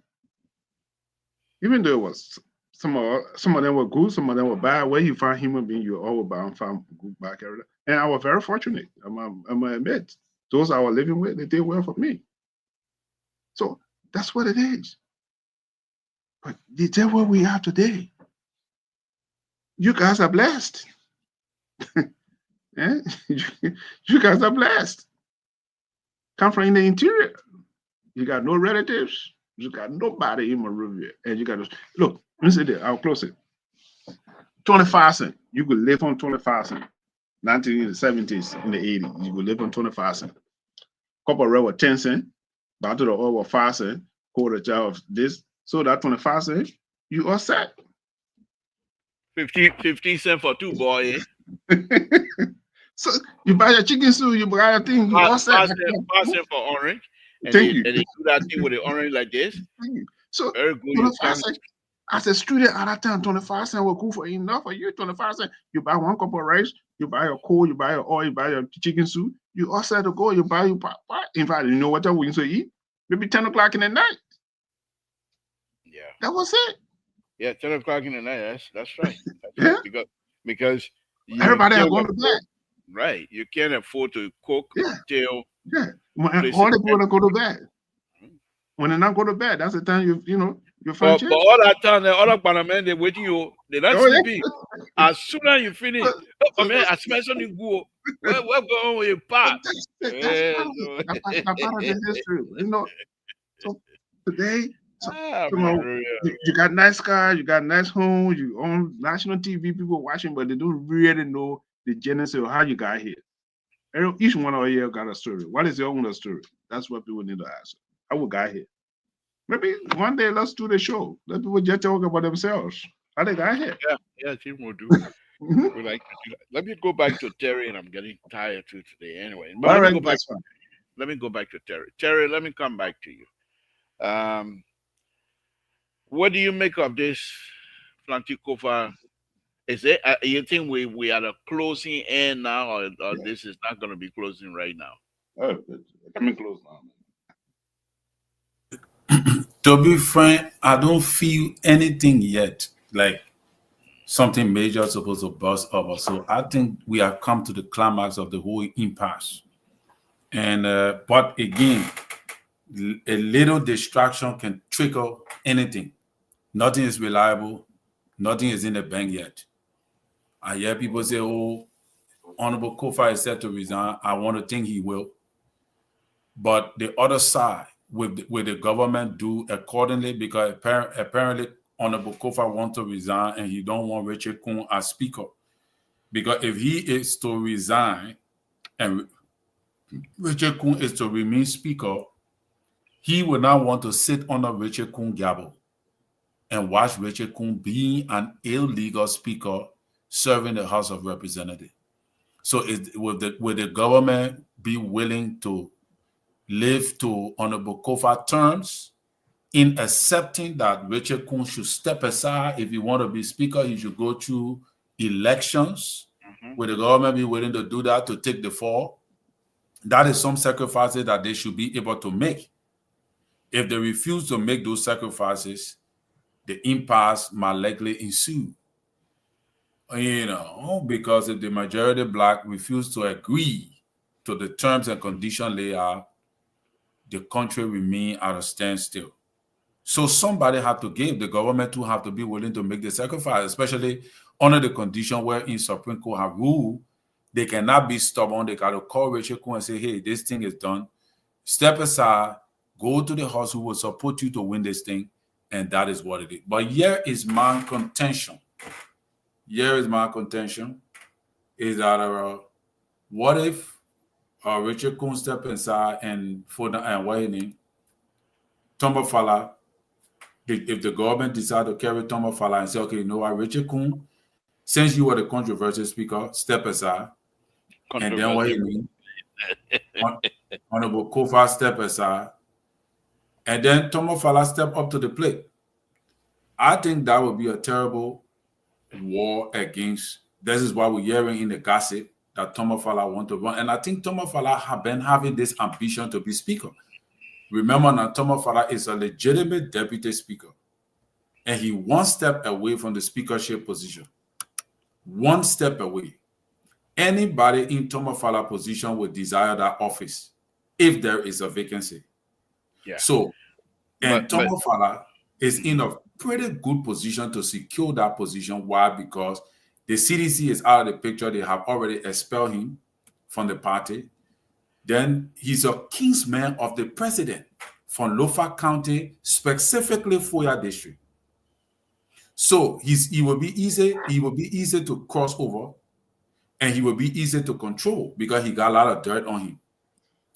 Even though it was some of them were good, some of them were bad. Where you find human being, you're always bound find good back area. And I was very fortunate. I'm gonna admit, those I was living with, they did well for me. So that's what it is. But they did what we are today. You guys are blessed. You guys are blessed. Come from in the interior. You got no relatives. You got nobody in Moravia. And you got to look, let me say that. I'll close it. 25 cents. You could live on 25 cents. 1970s, in the 80s, you could live on 25 cents. Cup of red was 10 cents. Bottle of oil was 5 cents. Quarter jar of this. So that 25 cents, you are set. 15 cents for two, boy. So You buy your chicken soup, you buy a thing, you all set. Passing for orange, and Thank they you. do that thing with the orange like this. Thank you. So Very good. You 25 can. cents. As a student at that time, 25 cents was good for enough for you. 25 cents. You buy 1 cup of rice, you buy your coal, you buy your oil, you buy your chicken soup. You all set to go. You buy your pot. In fact, you know what time we used to eat? Maybe 10 o'clock in the night. Yeah. That was it. Yeah, 10 o'clock in the night. That's right. Yeah. Because Everybody had gone to bed. Right. You can't afford to cook until All the people that go to bed. When they not go to bed, that's the time you find but all that time the other Panamanians they waiting you, they're not sleeping. As soon as you finish, as soon as you go, where go on with your part? That's part of the history. So today, you got nice cars, you got nice homes, you own national TV, people watching, but they don't really know the genesis of how you got here. Each one of you got a story. What is your own story? That's what people need to ask. How we got here? Maybe one day let's do the show. Let people just talk about themselves. How they got here? Yeah, team will do. We like to do that. Let me go back to Terry, and I'm getting tired too today. Anyway, but let me go back to Terry. Terry, let me come back to you. What do you make of this Flantikova? Is it? You think we are at a closing end now, or this is not going to be closing right now? Let me close now. To be frank, I don't feel anything yet. Like something major is supposed to burst over. So I think we have come to the climax of the whole impasse. And but again, a little distraction can trigger anything. Nothing is reliable. Nothing is in the bank yet. I hear people say, "Oh, Honorable Kofa is set to resign." I want to think he will. But the other side, will the government do accordingly? Because apparently Honorable Kofa wants to resign and he don't want Richard Kuhn as speaker. Because if he is to resign and Richard Kuhn is to remain speaker, he would not want to sit under Richard Kuhn gavel and watch Richard Kuhn being an illegal speaker serving the House of Representatives. So will the government be willing to live to Honorable Kofa terms in accepting that Richard Kuhn should step aside? If he want to be speaker, he should go through elections. Will the government be willing to do that, to take the fall? That is some sacrifices that they should be able to make. If they refuse to make those sacrifices, the impasse might likely ensue. Because if the majority black refuse to agree to the terms and conditions laid out, the country remain at a standstill. So somebody have to give. The government too have to be willing to make the sacrifice, especially under the condition where in Supreme Court have ruled they cannot be stubborn. They got to call Richard Kuhn and say, "Hey, this thing is done. Step aside, go to the House who will support you to win this thing," and that is what it is. But here is my contention. Is that what if Richard Kuhn step inside and for the Tomba Fala, if the government decide to carry Tomba Fala and say, "Okay, you know what, Richard Kuhn, since you were the controversial speaker, step aside," and then what you mean? Honorable Kofa step aside, and then Tomba Fala step up to the plate. I think that would be a terrible war against. This is why we're hearing in the gossip that Tomba Fala want to run, and I think Tomba Fala have been having this ambition to be speaker. Remember now, Tomba Fala is a legitimate deputy speaker, and he one step away from the speakership position. One step away. Anybody in Tomba Fala position would desire that office if there is a vacancy. Yeah. So, and Tomba Fala is in a pretty good position to secure that position. Why? Because the CDC is out of the picture. They have already expelled him from the party. Then he's a kinsman of the president from Lofa County, specifically Foya District. So he will be easy. He will be easy to cross over, and he will be easy to control because he got a lot of dirt on him.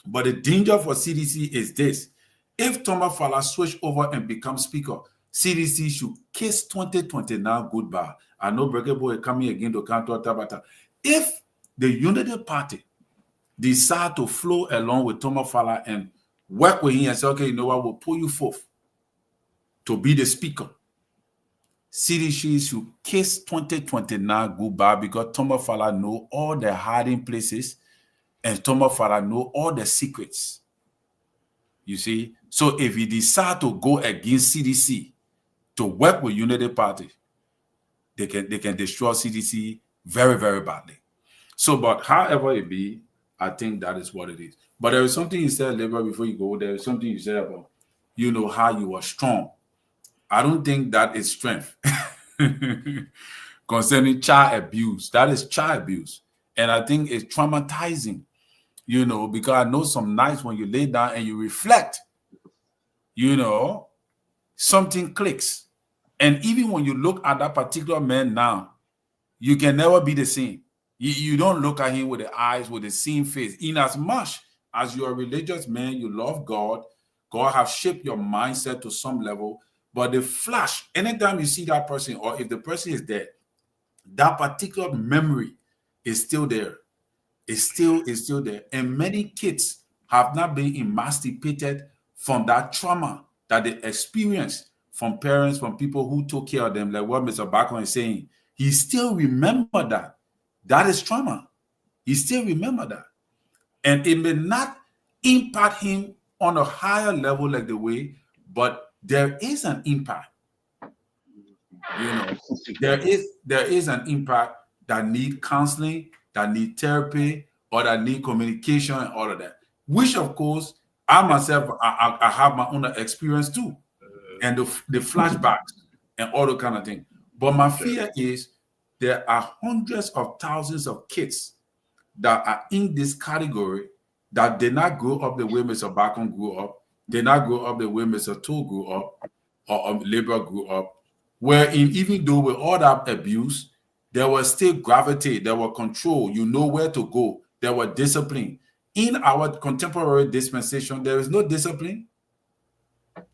But the danger for CDC is this: if Tomba Fala switch over and become speaker, CDC should kiss 2029 goodbye. I know Breke Boy coming again to counter Tabata. If the Unity Party decide to flow along with Thomas Fowler and work with him and say, okay, you know what, we'll pull you forth to be the speaker. CDC should kiss 2029 goodbye because Thomas Fowler know all the hiding places and Thomas Fowler know all the secrets. You see? So if he decide to go against CDC to work with Unity Party, they can destroy CDC very, very badly. So, but however it be, I think that is what it is. But there is something you said, Labor, before you go. There is something you said about, how you were strong. I don't think that is strength. Concerning child abuse, that is child abuse. And I think it's traumatizing, because I know some nights when you lay down and you reflect, something clicks. And even when you look at that particular man now, you can never be the same. You don't look at him with the eyes, with the same face. In as much as you're a religious man, you love God, God has shaped your mindset to some level. But the flash, anytime you see that person, or if the person is dead, that particular memory is still there. It's still there. And many kids have not been emancipated from that trauma that they experienced from parents, from people who took care of them, like what Mr. Bacon is saying. He still remember that. That is trauma. He still remember that. And it may not impact him on a higher level like the way, but there is an impact. There is an impact that need counseling, that need therapy, or that need communication and all of that. Which, of course, I myself, I have my own experience too. And the flashbacks and all the kind of thing. But my fear is there are hundreds of thousands of kids that are in this category that did not grow up the way Mr. Bacon grew up, did not grow up the way Mr. Toole grew up, or Labor grew up, wherein even though with all that abuse, there was still gravity, there was control, you know where to go, there was discipline. In our contemporary dispensation, there is no discipline.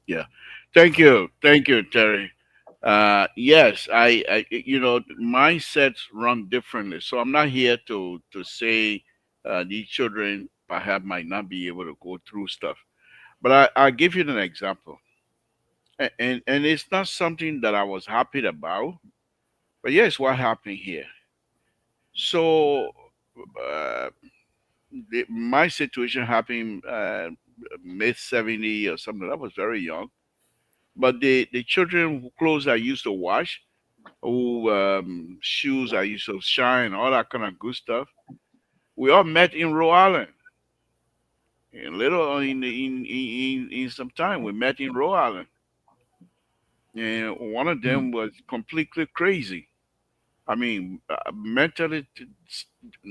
Yeah. Thank you, Terry. Yes, I mindsets run differently. So I'm not here to say these children perhaps might not be able to go through stuff. But I'll give you an example. And it's not something that I was happy about, but yes, what happened here. So uh, my situation happened mid 70 or something. I was very young. But the children who clothes I used to wash, who shoes I used to shine, all that kind of good stuff, we all met in Rhode Island. In little in some time, we met in Rhode Island, and one of them was completely crazy. I mean, mentally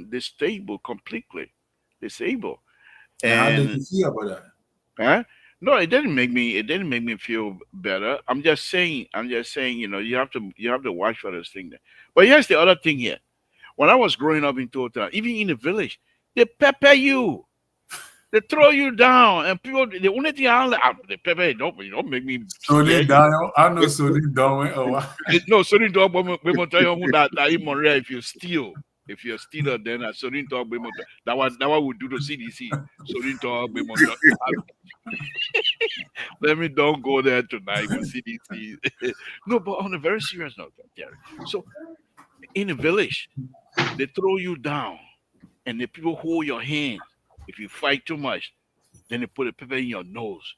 disabled, completely disabled, And how did and you feel about that? huh? No, it didn't make me. It didn't make me feel better. I'm just saying. I'm just saying. You have to watch for this thing. There. But here's the other thing here. When I was growing up in Total, even in the village, they pepper you. They throw you down, and people. The only thing I like, the pepper. Don't make me Sodin scared. You. down. I know Sodin down. Oh, No, sorry, dog. We must tell you that in Montreal, if you steal, if you're a stealer, then I sorry, dog. That one would do to CDC. Sorry, dog. Let me don't go there tonight with CDC. No, but on a very serious note, Terry. So in a village, they throw you down, and the people hold your hand. If you fight too much, then they put the pepper in your nose,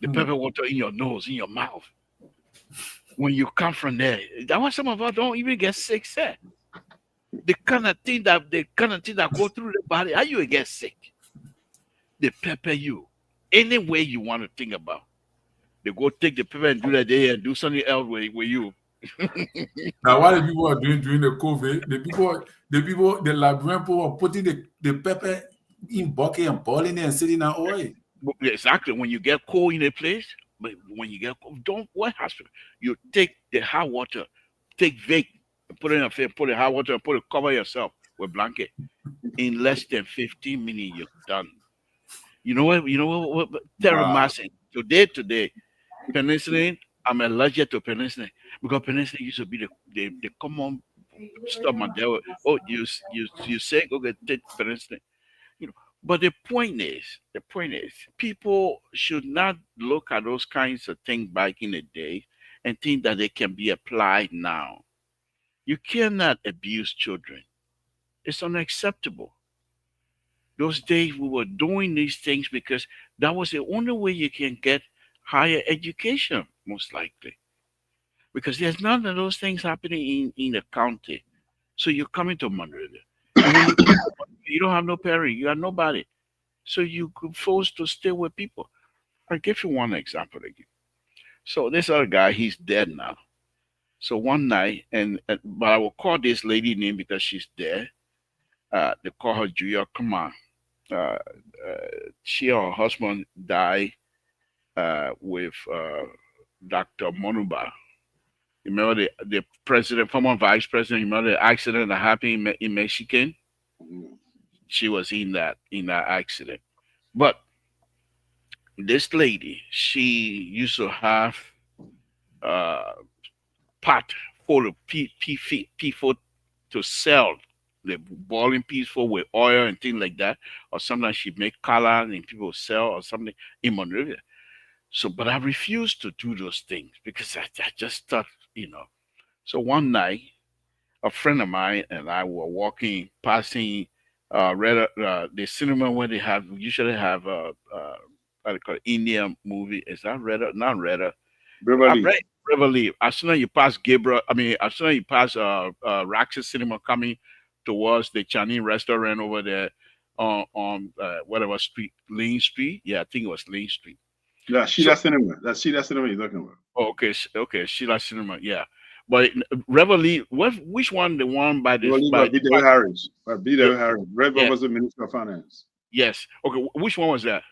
the pepper water in your nose, in your mouth. When you come from there, that's why some of us don't even get sick. Sir. The kind of thing that go through the body, how you get sick? They pepper you any way you want to think about. They go take the pepper and do that day and do something else with you. now what the people are doing during the COVID, the Liberian people are putting the pepper in bucket and boiling it and sitting in oil. Exactly. When you get cold in a place, but when you get cold, don't what hospital. You take the hot water, take Vic, put it in a face, put the hot water, and put it cover yourself with blanket. In less than 15 minutes, you're done. You know what? Wow. Terramycin. Today, penicillin. I'm allergic to penicillin because penicillin used to be the common stuff. My dad. Oh, you sick? Okay, take penicillin. You know, but the point is, people should not look at those kinds of things back in the day and think that they can be applied now. You cannot abuse children. It's unacceptable. Those days we were doing these things because that was the only way you can get higher education, most likely. Because there's none of those things happening in the county. So you're coming to Monrovia. And when you come to Monrovia, you don't have no parent, you are nobody. So you could forced to stay with people. I'll give you one example again. So this other guy, he's dead now. So one night, but I will call this lady name because she's dead. They call her Julia Kuma. Uh, she and her husband died with Dr. Monuba. You remember the president, former vice president. You remember the accident that happened in Michigan? Mhm. She was in that accident. But this lady, she used to have uh, pot full of pea food to sell. The boiling peaceful with oil and things like that, or sometimes she make color and people sell or something in Monrovia. So, but I refused to do those things because I just thought, you know. So one night, a friend of mine and I were walking, passing the cinema where they have usually have what they call it, Indian movie. Is that Red? Not Red. I Beverly. read River. As soon as you pass Gabriel, I mean, as soon as you pass Rax's Cinema coming towards the Chinese restaurant over there on whatever street, Lane Street. Yeah, I think it was Lane Street. Yeah, So, Sheila Cinema. That's Sheila Cinema you're talking about. oh, okay, okay, Sheila Cinema. Yeah, but Reveille, which one? The one by this Beverly by by B.W. Harris. By yeah, B.W. Harris. Red yeah, opposite Minister of Finance. yes. Okay, which one was that?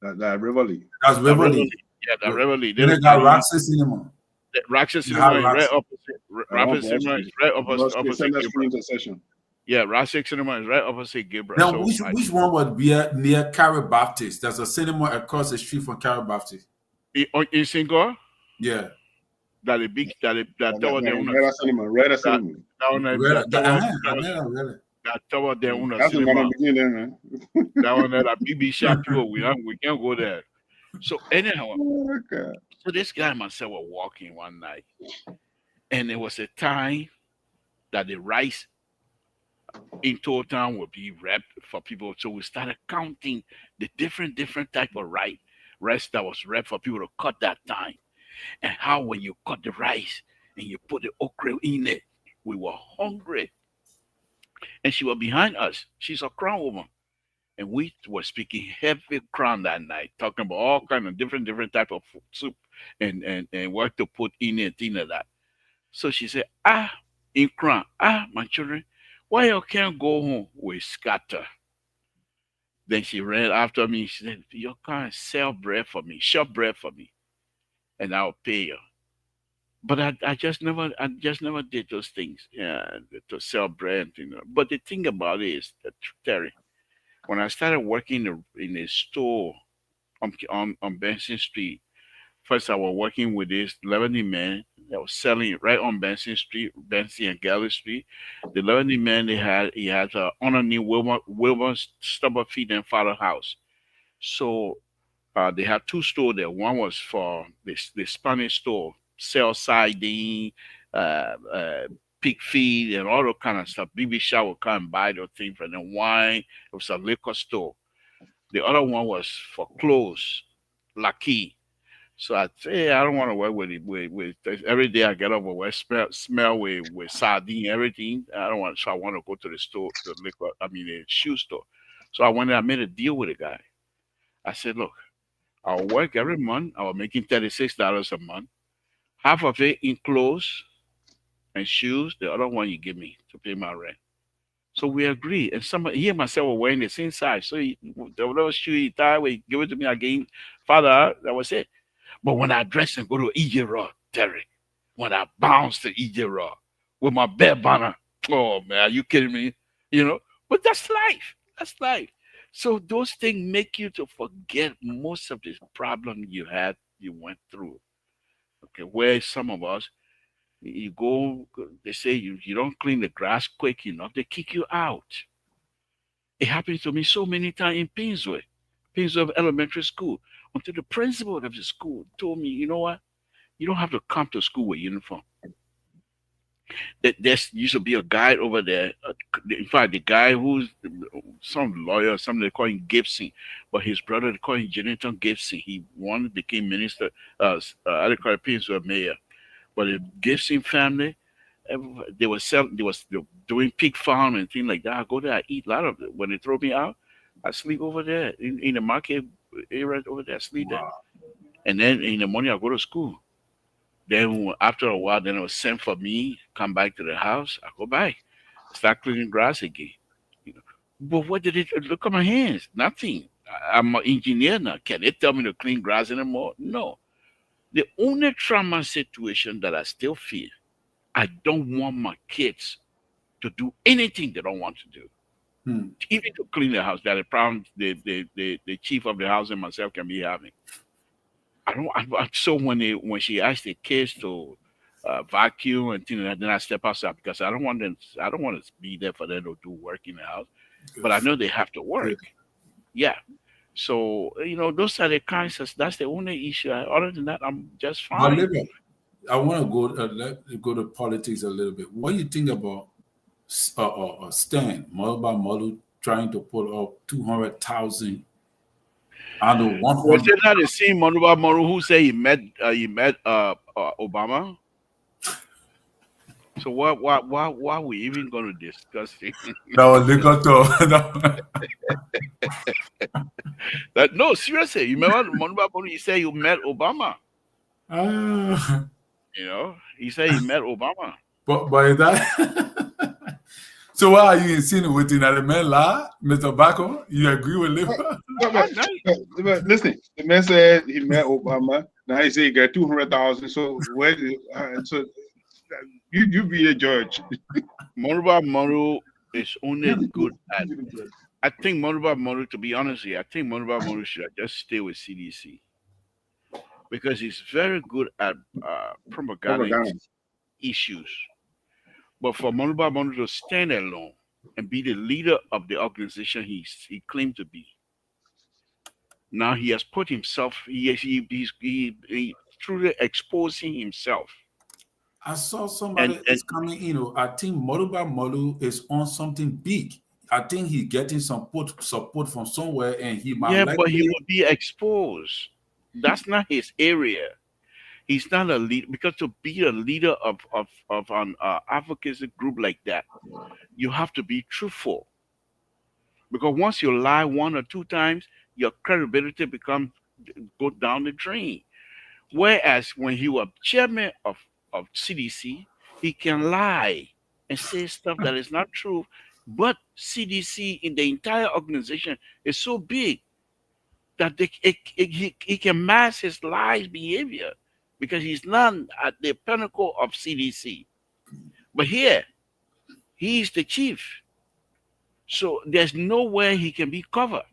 That Beverly. That's The Reveille. Beverly. Yeah, the Reveille. Then they got Roxy Cinema. Rax's You have Cinema is right Roxy. opposite. On Rax's Broad Cinema is Street. right Broad Street, opposite Center Street Gabriel. intersection. Yeah, Rax's Cinema is right opposite Gabriel. Now, So like which one would be near Carrie Baptist? There's a cinema across the street from Carrie Baptist. in Singapore, Yeah. that the big that tower there una Red Cinema. Red that Cinema. that one Really? that tower I know, really. that tower there una That's the one I'm cinema. beginning there, man. That one there that BB shop people we can't go there. So anyhow, Oh, God. so this guy and myself were walking one night, and it was a time that the rice in total would be wrapped for people. So we started counting the different type of rice that was wrapped for people to cut that time, and how when you cut the rice and you put the okra in it, we were hungry. And she was behind us. She's a crown woman. And we were speaking heavy crown that night, talking about all kind of different type of soup and what to put in it, things like that. So she said, in crown, my children, why you can't go home with scatter? Then she ran after me. She said, you can't sell bread for me, shop bread for me, and I'll pay you. But I just never did those things, yeah, to sell bread, you know. But the thing about it is that, Terry, when I started working in a store on Benson Street, first I was working with this Lebanese man that was selling right on Benson Street, Benson and Galley Street. The Lebanese man he had underneath Wilbur Stubberfeet and Father House. So they had two stores there. One was for the Spanish store, sell sardine, pig feed, and all that kind of stuff. BB Shaw would come and buy those things from the wine. It was a liquor store. The other one was for clothes, Lucky. So I say, "Hey, I don't want to work with it. With every day I get up with smell with sardine, everything. I don't want. So I want to go to the store, the liquor. I mean the shoe store. So I went. I made a deal with the guy. I said, look, I'll work every month. I was making $36 a month. Half of it in clothes and shoes. The other one you give me to pay my rent. So we agreed. And somebody, he and myself were wearing the same size. So the whatever shoe he tied, we give it to me again. Father, that was it. But when I dress and go to EJ Raw, Terry, when I bounce to EJ Raw with my bare banner, oh man, are you kidding me? You know, but that's life. That's life. So those things make you to forget most of this problem you went through. Okay, where some of us, you go, they say you don't clean the grass quick enough, they kick you out. It happened to me so many times in Painesville Elementary School, until the principal of the school told me, you know what? You don't have to come to school with uniform. That there used to be a guy over there. In fact, the guy who's some lawyer, something they call him Gibson, but his brother they call him Jonathan Gibson. He one became minister, I call it Painesville mayor. But the Gibson family, they were doing pig farm and things like that. I go there, I eat a lot of it. When they throw me out, I sleep over there in the market area over there. I sleep there, Wow. and then in the morning I go to school. Then after a while, then it was sent for me. Come back to the house. I go back, start cleaning grass again. You know. But what did it look at my hands? Nothing. I'm an engineer now. Can they tell me to clean grass anymore? No. The only trauma situation that I still feel, I don't want my kids to do anything they don't want to do. Hmm. Even to clean the house, that a problem the chief of the house and myself can be having. I don't. So when she asked the kids to vacuum and things like that, then I step outside because I don't want them. I don't want to be there for them to do work in the house. But I Good. know they have to work. Good. Yeah. So those are the kinds of. That's the only issue. Other than that, I'm just But fine. Libya, I want to go to politics a little bit. What do you think about Stan Mobile Model trying to pull up 200,000 out of Was 100? it not the same Manuba Moru who said he met Obama? So why are we even going to discuss it? That was liquor to That no, seriously, you remember Manuba Moru? He said you met Obama. Ah, He said he met Obama. but is that so? Why are you insinuating that the man lie, Mr. Bako? You agree with But, Libya? but, I but, know. listen, the man said he met Obama. Now he said he got 200,000. So so you be a judge. Manuba Moru is only You be good at. the judge. I think Manuba Moru, to be honest with you, I think Manuba Moru should have just stay with CDC because he's very good at propagating Propaganda. issues. But for Manuba Moru to stand alone and be the leader of the organization he claimed to be, now he has put himself. He truly exposing himself. I saw And somebody and is coming. I think Moruba Molu is on something big. I think he's getting some support from somewhere, and he might yeah, but he likely. will be exposed. That's not his area. He's not a lead because to be a leader of an advocacy group like that, you have to be truthful. Because once you lie one or two times, your credibility becomes go down the drain. Whereas when he was chairman of CDC, he can lie and say stuff that is not true. But CDC in the entire organization is so big that he can mask his lies behavior because he's not at the pinnacle of CDC. But here, he's the chief. So there's nowhere he can be covered.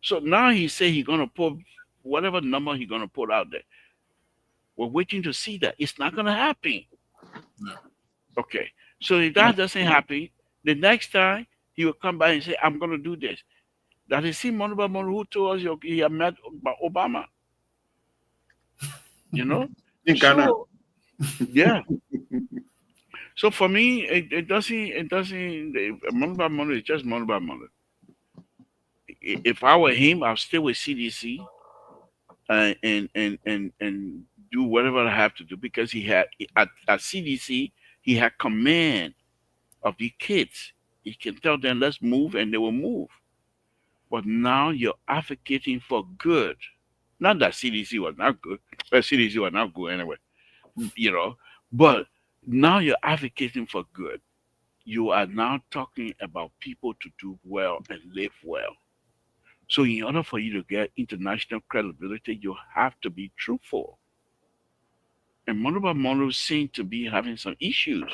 So now he say he's gonna put whatever number he's gonna put out there. We're waiting to see that. It's not gonna happen. No. Okay. So if that doesn't happen, the next time he will come back and say, I'm gonna do this. That is him Monuba Monu who told us he had met Obama, you know? In Ghana. So yeah. So for me, it doesn't Monuba Monu is just Monuba Monu. If I were him, I'll stay with CDC and do whatever I have to do because he had at CDC he had command of the kids. He can tell them let's move and they will move. But now you're advocating for good. Not that CDC was not good, but CDC was not good anyway, you know. But now you're advocating for good. You are now talking about people to do well and live well. So in order for you to get international credibility, you have to be truthful. And Monoba Mono seemed to be having some issues.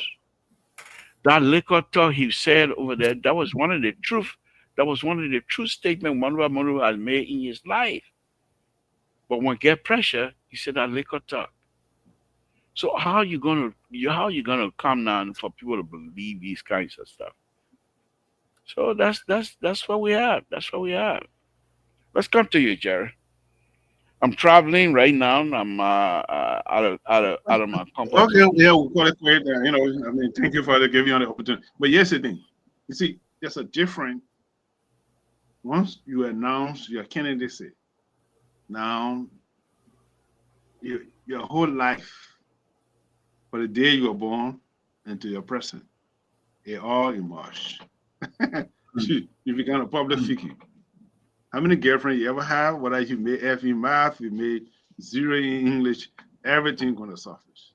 That liquor talk he said over there, that was one of the truth. That was one of the true statements Monoba Mono has made in his life. But when get pressure, he said that liquor talk. So how you gonna come down for people to believe these kinds of stuff? So that's what we have. That's what we have. Let's come to you, Jerry. I'm traveling right now. I'm out of my comfort Okay, zone. yeah, we'll call it quit. I mean, thank you for giving you the opportunity. But here's the thing. You see, there's a different. Once you announce your candidacy, now your whole life, for the day you were born into your present, it all emerged. You become a public figure. How many girlfriends you ever have? Whether you made F in math, you made zero in English, everything gonna surface.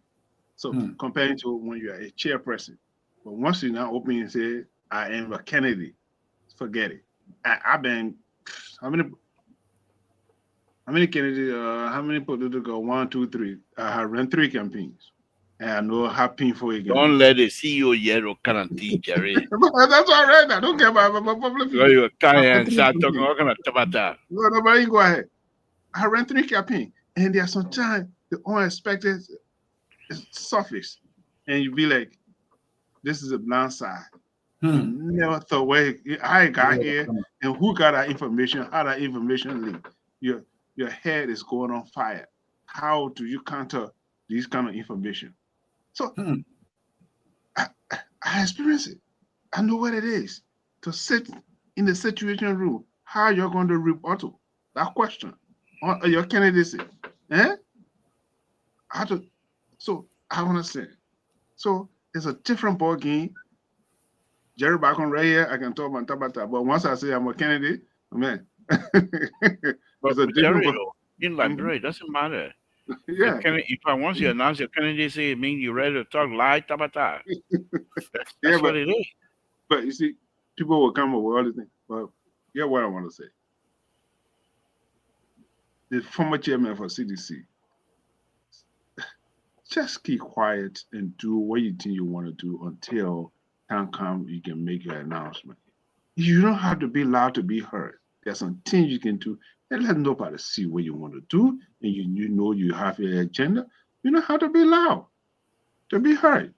So comparing to when you are a chairperson, but once you now open and say, "I am a Kennedy," forget it. I've been how many Kennedy? How many political? One, two, three. I have run 3 campaigns, and I know how painful it can Don't be. let the CEO yellow guarantee, Jerry. That's all right. I don't care about public Because figure. you come I here ran and three start talking campaigns. all kind of stuff about that. No, but you go ahead. I ran 3 campaigns, and there are sometimes the unexpected surface, and you be like, "This is a blind side." You never thought where I got here and who got that information, how that information leaked. Your head is going on fire. How do you counter these kind of information? So I, I experience it. I know what it is to sit in the situation room. How you're going to rebuttal that question on your candidacy? Eh? How to? So I understand. So it's a different ball game. Jerry back on right here, I can talk about Tabata. But once I say I'm a candidate, man, But it's a different. Jerry, in Mhm. Liberia, it doesn't matter. Yeah, If I once you announce your candidacy, it means you're ready to talk live tabata. yeah, That's what it is. but you see, people will come up with all these things. But yeah, what I want to say, the former chairman for CDC, just keep quiet and do what you think you want to do until time comes you can make your announcement. You don't have to be loud to be heard. There's some things you can do and let nobody see what you want to do, and you know you have your agenda. You don't have to be loud to be heard.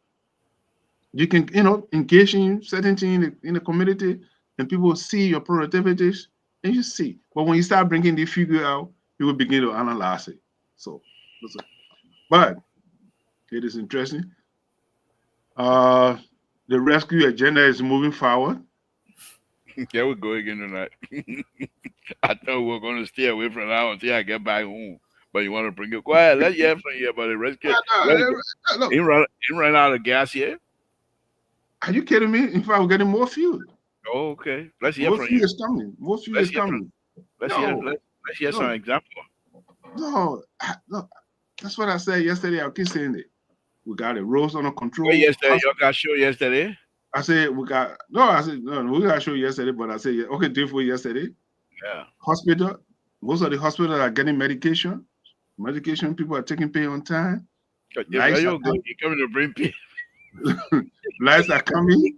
You can, engage in certain things in the community, and people see your productivities, and you see. But when you start bringing the figure out, you will begin to analyze it. So, listen. But it is interesting. Uh, the rescue agenda is moving forward. There we go again tonight. I thought we were going to stay away from that until I get back home. But you want to bring it quiet. Let's hear from you about the rescue. Let's go. Look, Ain't run out of gas yet? are you kidding me? In fact, we're getting more fuel. Oh, okay. Let's hear More from fuel you. is coming. More fuel Let's is hear from coming. let's hear No, let's hear some no, example. no, no. That's what I said yesterday. I'll keep saying it. We got the roads under Well, control. yesterday, you got show yesterday. I said we got no. I said no. We got show yesterday, but I said yeah, okay. Different yesterday. Yeah. Hospital. Most of the hospitals are getting medication. Medication people are taking pay on time. If Lights are you go, you coming to bring people. coming. Lights are coming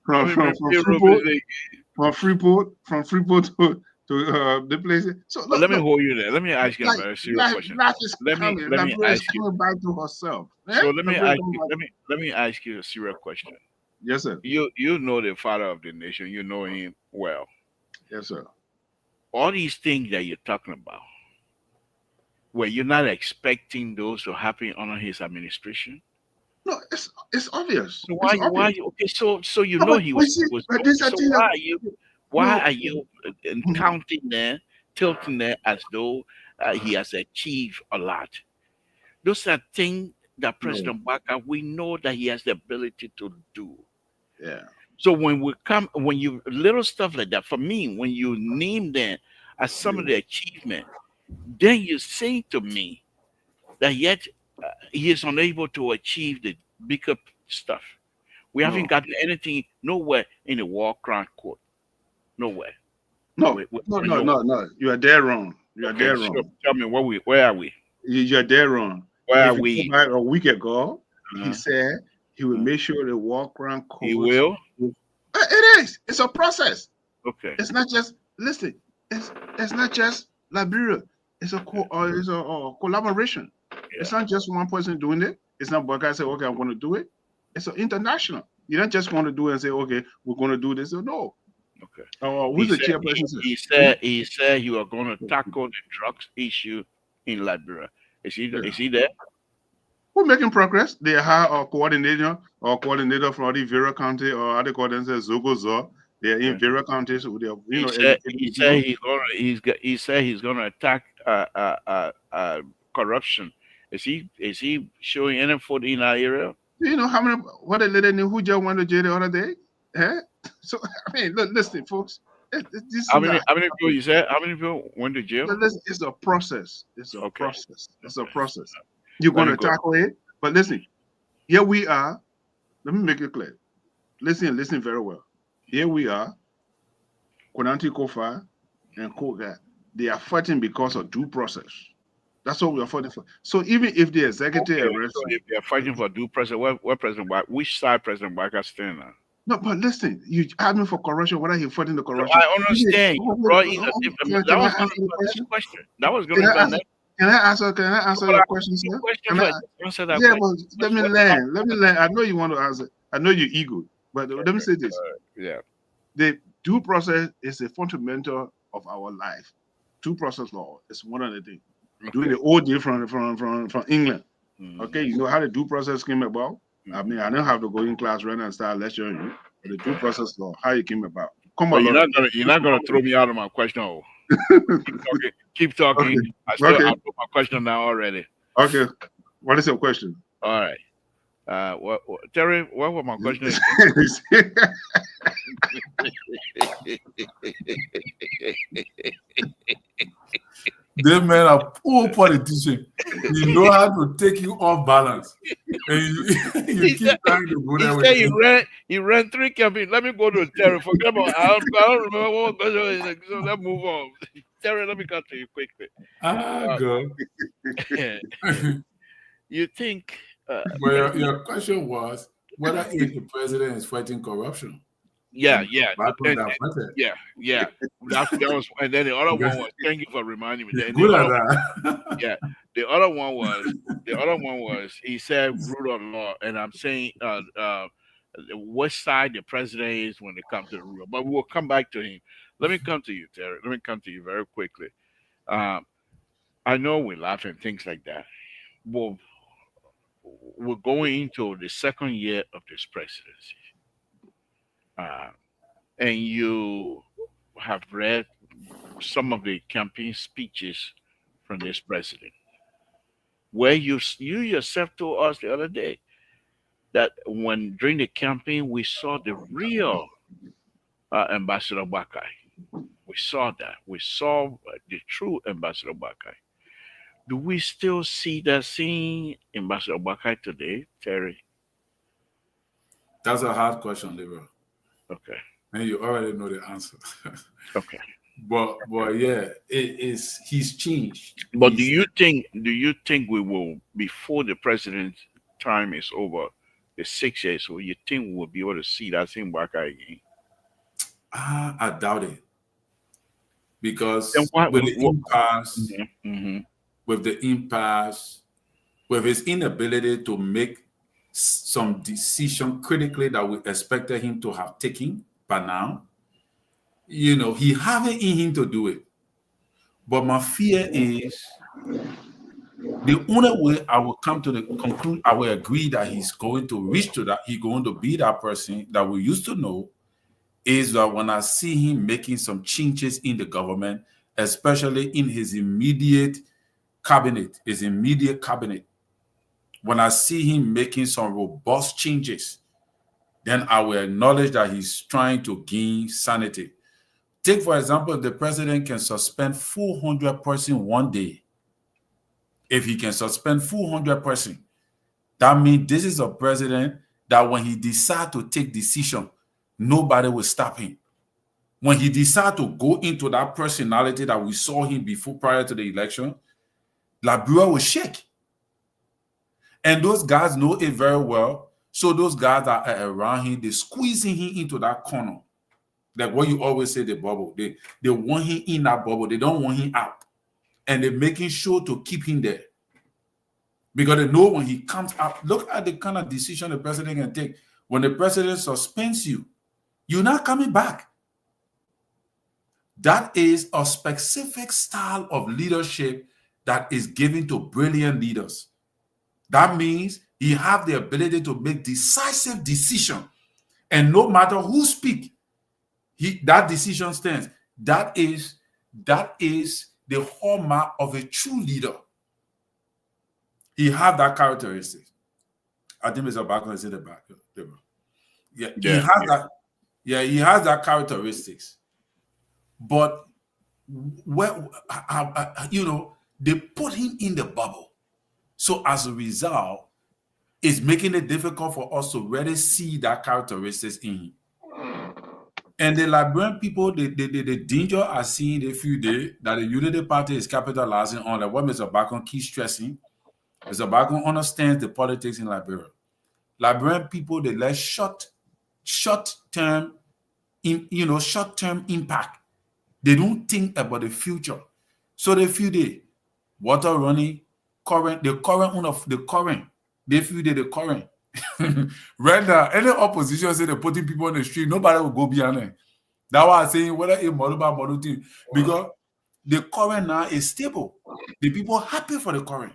from Coming to from bring from payroll Freeport, music. to the places. So But look, let me look, hold you there. Let me ask you a like very serious question. life is Let coming. me Liberia is ask you. coming back to herself. Eh? So let me Liberia is ask coming you. back. Let me ask you a serious question. Yes, sir. You know the father of the nation. You know him well. Yes, sir. All these things that you're talking about, were you not expecting those to happen under his administration? No, it's obvious. So It's why obvious. you okay? So you No, know but he we was see, was but okay. this I So think that why no, are you mhm, counting there, tilting there as though he has achieved a lot? Those are things that no, President Baka we know that he has the ability to do. yeah, So when you little stuff like that, for me, when you name them as some of yeah, the achievement, then you say to me that yet he is unable to achieve the bigger stuff. We haven't no, gotten anything nowhere in the war crown court. Nowhere. no, no, We're no, no, nowhere. no. You are dead wrong. You are Okay, dead so wrong. tell me where are we? You're dead wrong. Where are If you go we? back a week ago, he Uh, said he would uh, make sure the walk around he codes. will. It is. It's a process. Okay. It's not just listen. It's not just Liberia. It's a collaboration. It's Yeah. not just one person doing it. It's not Baka say, okay, I'm going to do it. It's an international. You don't just want to do it and say, okay, we're going to do this. No. Okay. Who's the chairperson? He said you are going to tackle the drugs issue in Liberia. Is he there? We're making progress. They have a coordinator from the Vera County, or how they call themselves Zogozo. They're in Vera County, so they're he said he's gonna attack corruption. Is he showing any foot in that area? You know how many what a lady knew who just went to jail the other day? Eh? So I mean, listen, folks. How many people you said? How many people went to jail? It's a process. It's a Okay. process. It's a process. You're going to tackle it, but listen. Here we are. Let me make it clear. Listen very well. Here we are. Konanti Kofa and Koga. They are fighting because of due process. That's what we are fighting for. So even if the executive arrest, so if they are fighting for due process, what President White? Which side President White stand on? no, but listen, you asked me for corruption. What are you fighting the corruption? I understand. That was going to be the next. Can I answer your question, sir? Yeah, but let me learn. I know you want to answer. I know you're eager, but let me say this. The due process is a fundamental of our life. Due process law is one of the things. Doing the old deal from England. Okay, you know how the due process came about? I mean, I don't have to go in class right now and start lecturing you. But the due process law, how it came about. Come on, you're not gonna throw me out of my question. Oh. Keep talking. Okay. I put my question down already. Okay. What is your question? All right. Terry, what was my question? They men are poor politicians. You know how to take you off balance. And you keep trying to go there. He ran 3 campaigns. Let me go to Terry. Forget about I don't remember what question. So let's move on. Terry, let me cut to you quickly. Go. You think well, your question was whether if the president is fighting corruption. Yeah. That was, and then the other one was. Thank you for reminding me. Good at that. Yeah, the other one was. He said rule of law, and I'm saying what side the president is when it comes to the rule. But we'll come back to him. Let me come to you, Terry. Let me come to you very quickly. I know we laugh and things like that. Well, we're going into the second year of this presidency. And you have read some of the campaign speeches from this president, where you yourself told us the other day that when during the campaign we saw the real Ambassador Bakai. We saw that. We saw the true Ambassador Bakai. Do we still see that same Ambassador Bakai today, Terry? That's a hard question, Libra. Okay. And you already know the answer. Okay. But yeah, he's changed. But do you think we will, before the president's time is over, the 6 years, so you think we will be able to see that same Bakai again? I doubt it. Because with the impasse, with his inability to make some decision critically that we expected him to have taken by now, he haven't in him to do it. But my fear is the only way I will come to the conclusion, I will agree that he's going to reach to that, he's going to be that person that we used to know, is that when I see him making some changes in the government, especially in his immediate cabinet, when I see him making some robust changes, then I will acknowledge that he's trying to gain sanity. Take, for example, if the president can suspend 400 persons one day. If he can suspend 400 persons, that means this is a president that when he decides to take decision, nobody will stop him. When he decides to go into that personality that we saw him before prior to the election, Liberia will shake. And those guys know it very well. So those guys that are around him, they're squeezing him into that corner. Like what you always say, the bubble. They want him in that bubble. They don't want him out. And they're making sure to keep him there. Because they know when he comes out, look at the kind of decision the president can take. When the president suspends you, you're not coming back. That is a specific style of leadership that is given to brilliant leaders. That means he have the ability to make decisive decisions. And no matter who speak, that decision stands. That is the hallmark of a true leader. He have that characteristic. I think Mr. Barker is in the back. Yeah, he has that. Yeah, he has that characteristics. But they put him in the bubble. So as a result, it's making it difficult for us to really see that characteristics in him. And the Liberian people, the danger I see in a few days that the Unity Party is capitalizing on, that what Mr. Bacon keeps stressing. Mr. Bacon understands the politics in Liberia. Liberian people, they let short-term impact. They don't think about the future. So they feel the water running, the current. They feel the current. Right now, any opposition say they're putting people on the street, nobody will go beyond it. That's why I'm saying whether a model thing, because the current now is stable. The people happy for the current.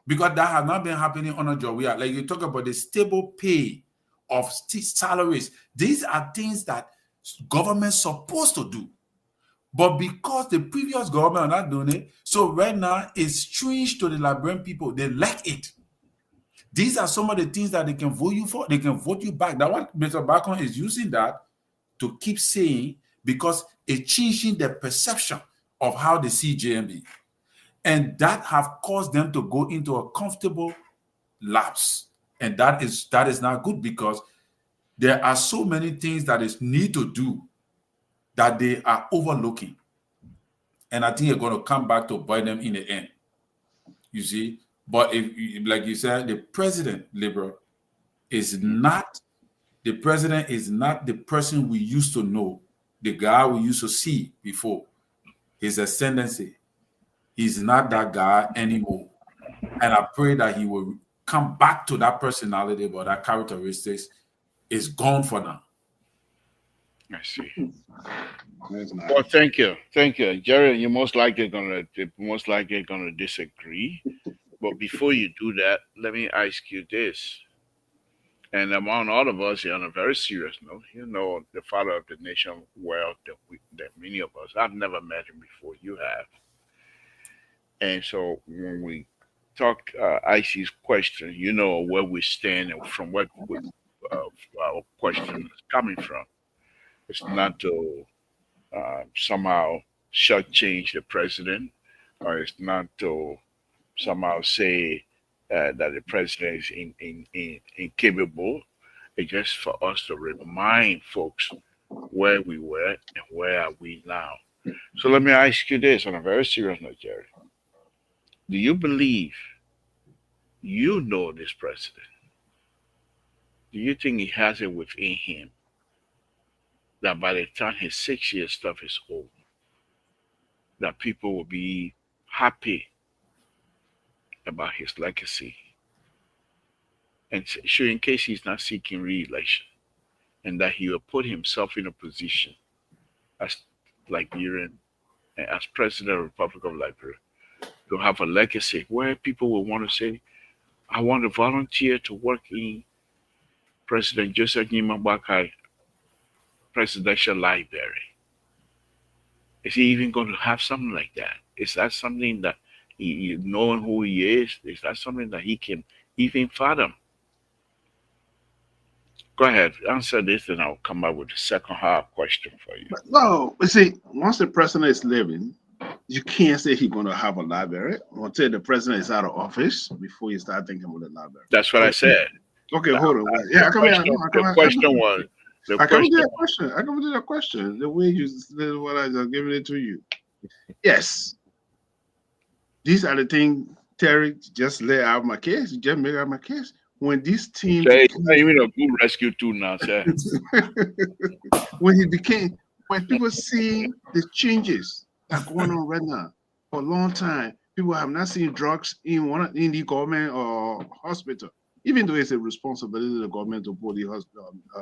Because that has not been happening on a job. Like you talk about the stable pay of salaries. These are things that government's supposed to do. But because the previous government are not doing it, so right now it's strange to the Liberian people. They like it. These are some of the things that they can vote you for. They can vote you back. That one, Mr. Bacon is using that to keep saying, because it's changing the perception of how they see JMB. And that have caused them to go into a comfortable lapse. And that is not good, because there are so many things that is need to do that they are overlooking. And I think you're going to come back to bite them in the end. You see? But if, like you said, the president, Liberal, is not the person we used to know, the guy we used to see before. His ascendancy. He's not that guy anymore. And I pray that he will come back to that personality, but that characteristics is gone for now. I see. That's nice. Well, thank you, Jerry. You're most likely gonna disagree. But before you do that, let me ask you this. And among all of us, on a very serious note, you know the father of the nation well that many of us. I've never met him before. You have. And so when we talk IC's question, you know where we stand and from what our question is coming from. It's not to somehow shortchange the president, or it's not to somehow say that the president is incapable. It's just for us to remind folks where we were and where are we now. So let me ask you this on a very serious note, Jerry. Do you believe you know this president? Do you think he has it within him that by the time his 6-year stuff is over, that people will be happy about his legacy? And sure, in case he's not seeking re-election, and that he will put himself in a position as Liberian, as president of the Republic of Liberia, to have a legacy where people will want to say, I want to volunteer to work in President Joseph Nyimabakai Presidential Library. Is he even going to have something like that? Is that something that knowing who he is that something that he can even fathom? Go ahead, answer this, and I'll come up with the second half question for you. No, you see, once the president is living, you can't say he's going to have a library until the president is out of office before you start thinking about the library. That's what I said. Okay, hold on. Yeah, I come to that question. The way you said what I just giving it to you. Yes. These are the things Terry just lay out my case. Just make out my case. When this team even a good rescue too now, sir. when people see the changes that are going on right now, for a long time, people have not seen drugs in the government or hospital. even though it's a responsibility of the government to put the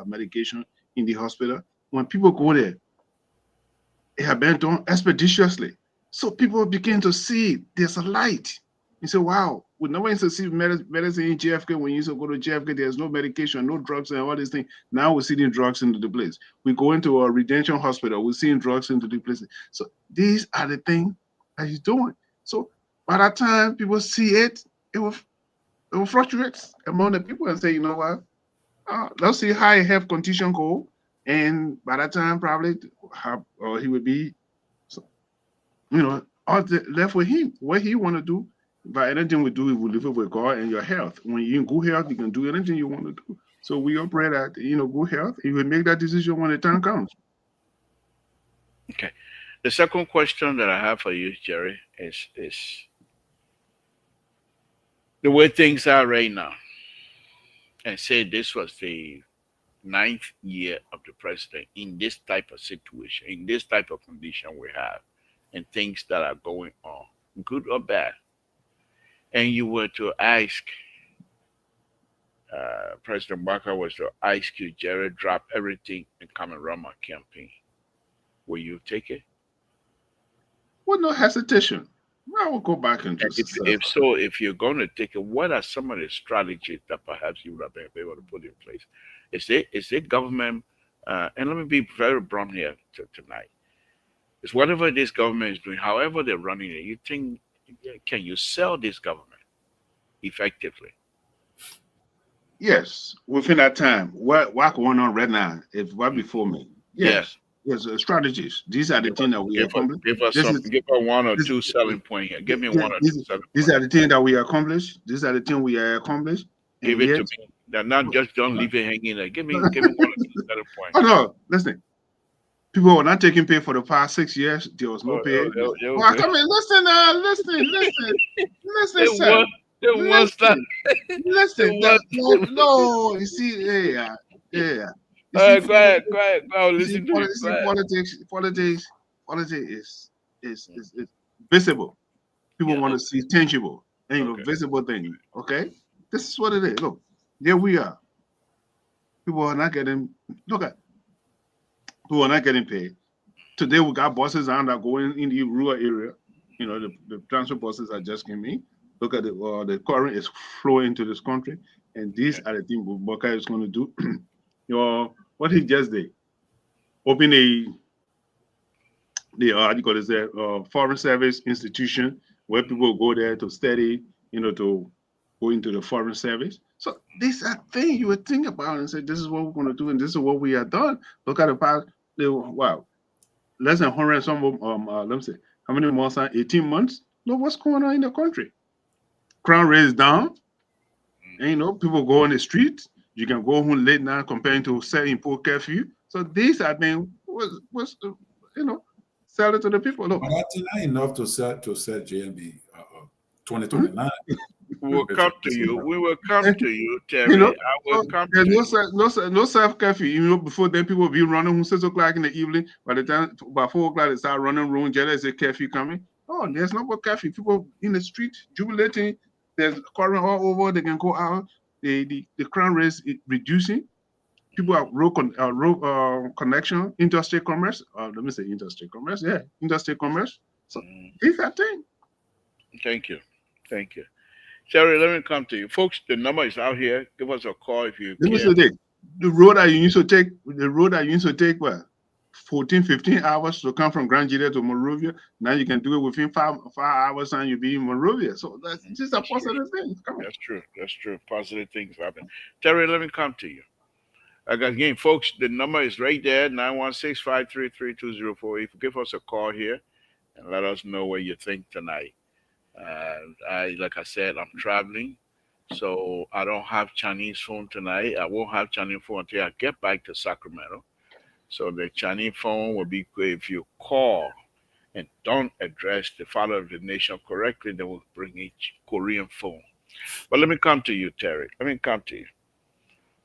medication in the hospital, when people go there, it had been done expeditiously. So people begin to see there's a light. You say, wow, we never used to see medicine in JFK. When you used to go to JFK, there's no medication, no drugs, and all these things. Now we're seeing drugs into the place. We go into a Redemption Hospital, we're seeing drugs into the place. So these are the things that he's doing. So by that time people see it, it will fluctuate among the people and say, you know what, let's see how a health condition go. And by that time, probably he would be, all left with him. What he want to do, but anything we do, we will live it with God and your health. When you're in good health, you can do anything you want to do. So we all pray that, good health. You will make that decision when the time comes. Okay. The second question that I have for you, Jerry, is the way things are right now. And say this was the 9th year of the president in this type of situation, in this type of condition we have, and things that are going on, good or bad. And you were to ask President Barker was to ask you, Jerry, drop everything and come and run my campaign. Will you take it? Well, no hesitation. I will go back and just. If you're going to take it, what are some of the strategies that perhaps you would have been able to put in place? Is it government? And let me be very blunt here tonight. It's whatever this government is doing, however they're running it. You think, can you sell this government effectively? Yes, within that time. What going on right now? If what before me? Yes. Yes, strategies. These are the things that we accomplish. Give us one or two selling point here. Give me one or two selling points. These are the things that we accomplish. These are the things we accomplished. Give it to me. Now, not just don't leave it hanging there. Give me one or two selling points. Oh no, listen. People were not taking pay for the past 6 years. There was no pay. Come in, listen, listen. No, you see, yeah. Go ahead. Listen to Politics is visible. People want to see tangible and visible things. Okay, this is what it is. Look, there we are. People are not getting. People are not getting paid. Today we got buses that are going in the rural area. The transport buses are just came in. Look at the current is flowing into this country, and these are the things Bubaka is going to do. What he just did, open foreign service institution where people go there to study, to go into the foreign service. So these are things you would think about and say, this is what we're going to do, and this is what we have done. Look at the past, less than 100 some, let me say, how many months? 18 months. Look what's going on in the country. Crime rate is down. And, people go on the street. You can go home late now comparing to selling import curfew. So these are things sell it to the people. Look, but that's not enough to sell JMB 2029. We will come to you, Terry. I will come to you. No self curfew. Before then people will be running home 6 o'clock in the evening. By the time by 4 o'clock they start running around. Jelly is a curfew coming. Oh, there's no more curfew. People in the street jubilating. There's current all over. They can go out. The crime rate is reducing. People have road connection, interstate commerce. Let me say interstate commerce. Yeah, interstate commerce. So it's that thing. Thank you. Terry, let me come to you. Folks, the number is out here. Give us a call if you can. The road that you used to take, what, 14, 15 hours to come from Grand Gila to Monrovia. Now you can do it within 5 hours and you'll be in Monrovia. So that's just a positive thing. Come on. That's true. Positive things happen. Terry, let me come to you. Again, folks, the number is right there, 916-533-2048. Give us a call here and let us know what you think tonight. Like I said, I'm traveling, so I don't have Chinese phone tonight. I won't have Chinese phone until I get back to Sacramento. So the Chinese phone will be great. If you call and don't address the father of the nation correctly, they will bring a Korean phone. But let me come to you, Terry.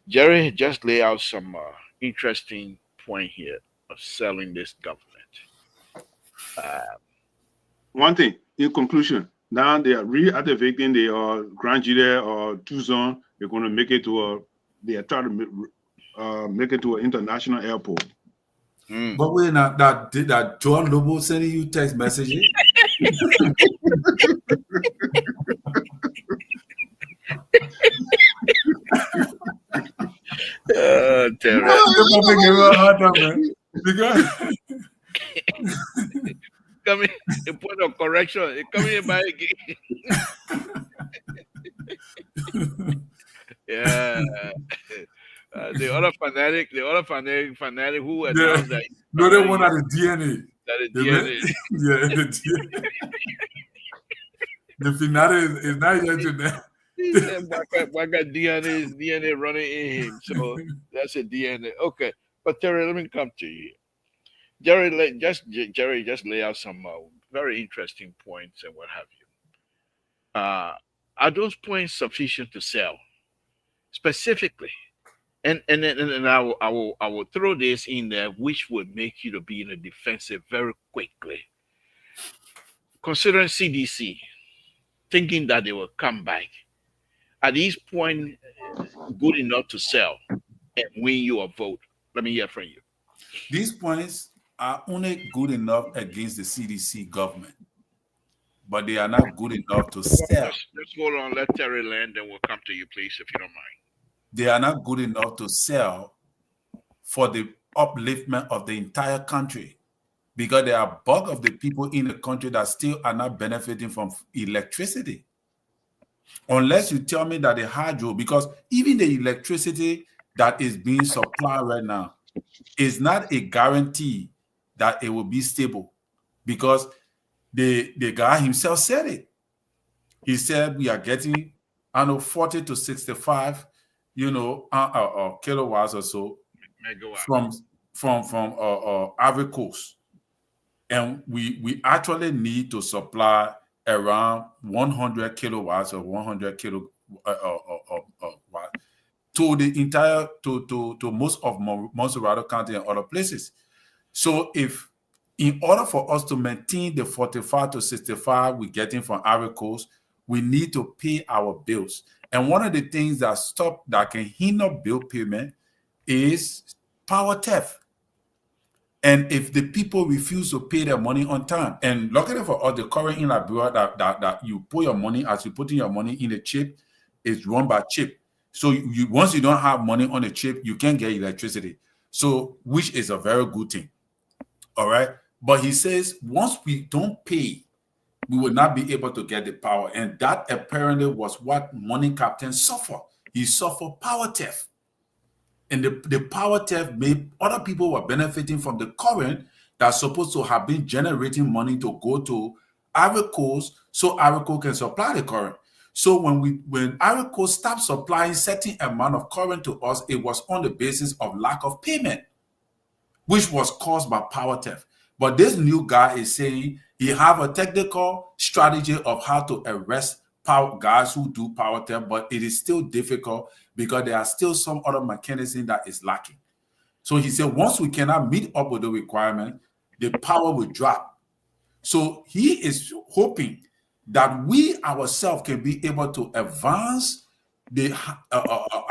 Jerry just laid out some interesting point here of selling this government. One thing, in conclusion, now they are reactivating the Grand Gila or Tucson They're going to make it to they are trying to make it to an international airport. But wait, now that John Lobo sending you text messages? Terry. Give him a hard time, man. Because Coming, a point of correction. Coming in by again. Yeah. The other fanatic who announced that no, they want out the DNA. that the Amen? DNA. Yeah, the DNA. The finale is not yet to them. He said, "Why got DNA running in him?" So that's a DNA. Okay, but Terry, let me come to you. Jerry, just lay out some very interesting points and what have you. Are those points sufficient to sell specifically? And I will throw this in there, which would make you to be in the defensive very quickly. Considering CDC, thinking that they will come back, are these points good enough to sell and win you a vote? Let me hear from you. These points are only good enough against the CDC government, but they are not good enough to sell. Let's hold on. Let Terry land, then we'll come to you, please, if you don't mind. They are not good enough to sell for the upliftment of the entire country, because there are bulk of the people in the country that still are not benefiting from electricity. Unless you tell me that the hydro, because even the electricity that is being supplied right now is not a guarantee that it will be stable, because the guy himself said it. He said we are getting, 40 to 65, kilowatts or so Megawatt. from Ivory Coast, and we actually need to supply around 100 kilowatts or 100 watt to the entire to most of Montserrat County and other places. So if in order for us to maintain the 45 to 65 we're getting from Ivory Coast, we need to pay our bills. And one of the things that can hinder bill payment is power theft. And if the people refuse to pay their money on time, and luckily for us, the current in Liberia that you put your money, as you put in your money in a chip, is run by chip. So once you don't have money on a chip, you can't get electricity. So, which is a very good thing. All right. But he says once we don't pay, we will not be able to get the power. And that apparently was what Money Captain suffered. He suffered power theft. And the power theft made other people were benefiting from the current that's supposed to have been generating money to go to Ivory Coast so Ivory Coast can supply the current. So when Ivory Coast stopped supplying certain amount of current to us, it was on the basis of lack of payment, which was caused by power theft. But this new guy is saying he have a technical strategy of how to arrest guys who do power theft, but it is still difficult because there are still some other mechanism that is lacking. So he said once we cannot meet up with the requirement, the power will drop. So he is hoping that we ourselves can be able to advance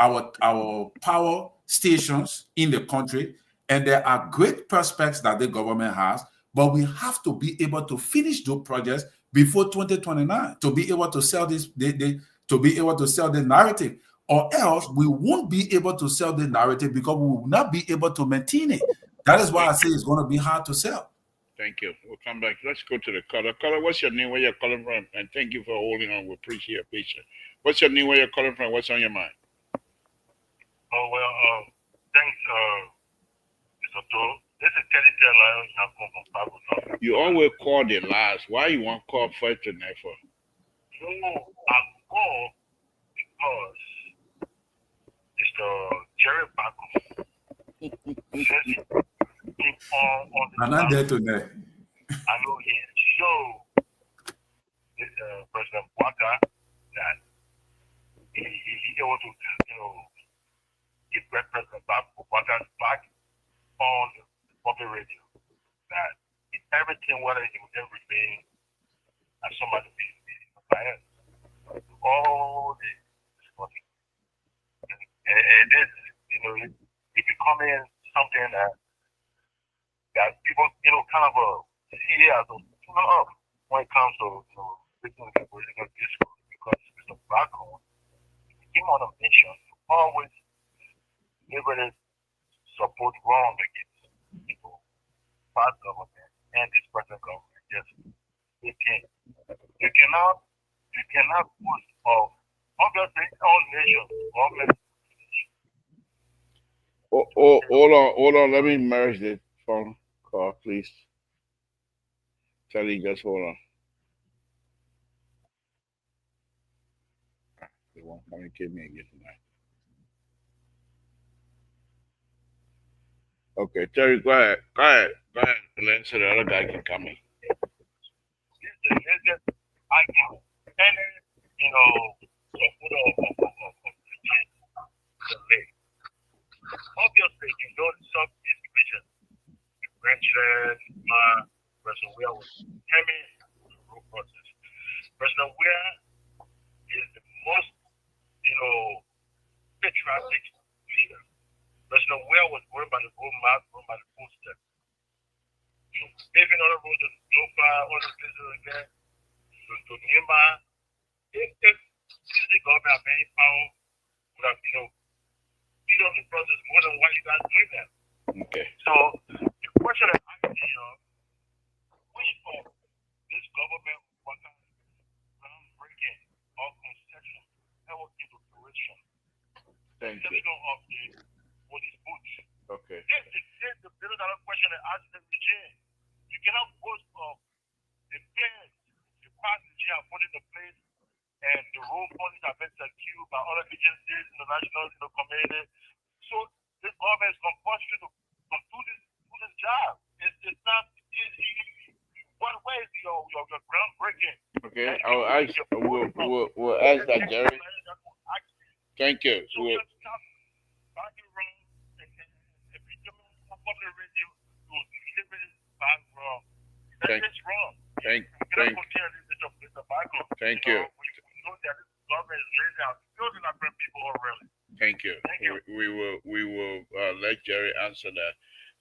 our power stations in the country. And there are great prospects that the government has, but we have to be able to finish those projects before 2029 to be able to sell this, to be able to sell the narrative, or else we won't be able to sell the narrative because we will not be able to maintain it. That is why I say it's going to be hard to sell. Thank you. We'll come back. Let's go to the caller. Caller, what's your name? Where you're calling from? And thank you for holding on. We appreciate your patience. What's your name? Where you're calling from? What's on your mind? Oh, well, thanks, Mr. Toro. This is Kelly Lion from Pablo. You always call the last. Why you want to call first tonight for? No, I call because Mr. Jerry Baco says he keep on the I'm not there tonight. I know he showed President Waka that he able to, get President Waka back on the public radio. That everything, whether he would ever remain as somebody be all the money. And this, it's becoming something that people, kind of see as a turn up when it comes to, listening to political discourse, because it's a background. Him on a mission to always liberally support wrong against, past government and this present government. Just you cannot push off. Obviously, all nations, government. Hold on. Let me merge the phone call, please. Charlie, just hold on. They won't communicate me again tonight. Okay, Terry, go ahead. And then so the other guy can come in. I can, and obviously, some information, President Ware was handling the root process. President Ware is the most, patriotic leader. President Ware was going by the roadmap, going by the footsteps. Paving other roads to Dofa, other places like that, to Myanmar. If the government had any power, would have, speed up the process more than what you guys doing that. Okay. So the question that I see, which of this government was groundbreaking or concession ever came to fruition? Thank you. Of the police boots. Okay. This is the $1 billion question that asks the regime. You cannot boast of the plans the past regime have put into place, and the role police have been secured by other agencies, international community. So this government is compulsory to do this job. It's not easy. Where is your groundbreaking? Okay, I'll ask. We'll ask that, Jerry. Thank you. So We'll, stop backing around and becoming public radio to deliver this back wrong. That's wrong. Thank you. We know that this government is laid out, building up people already. Thank you. We will let Jerry answer that.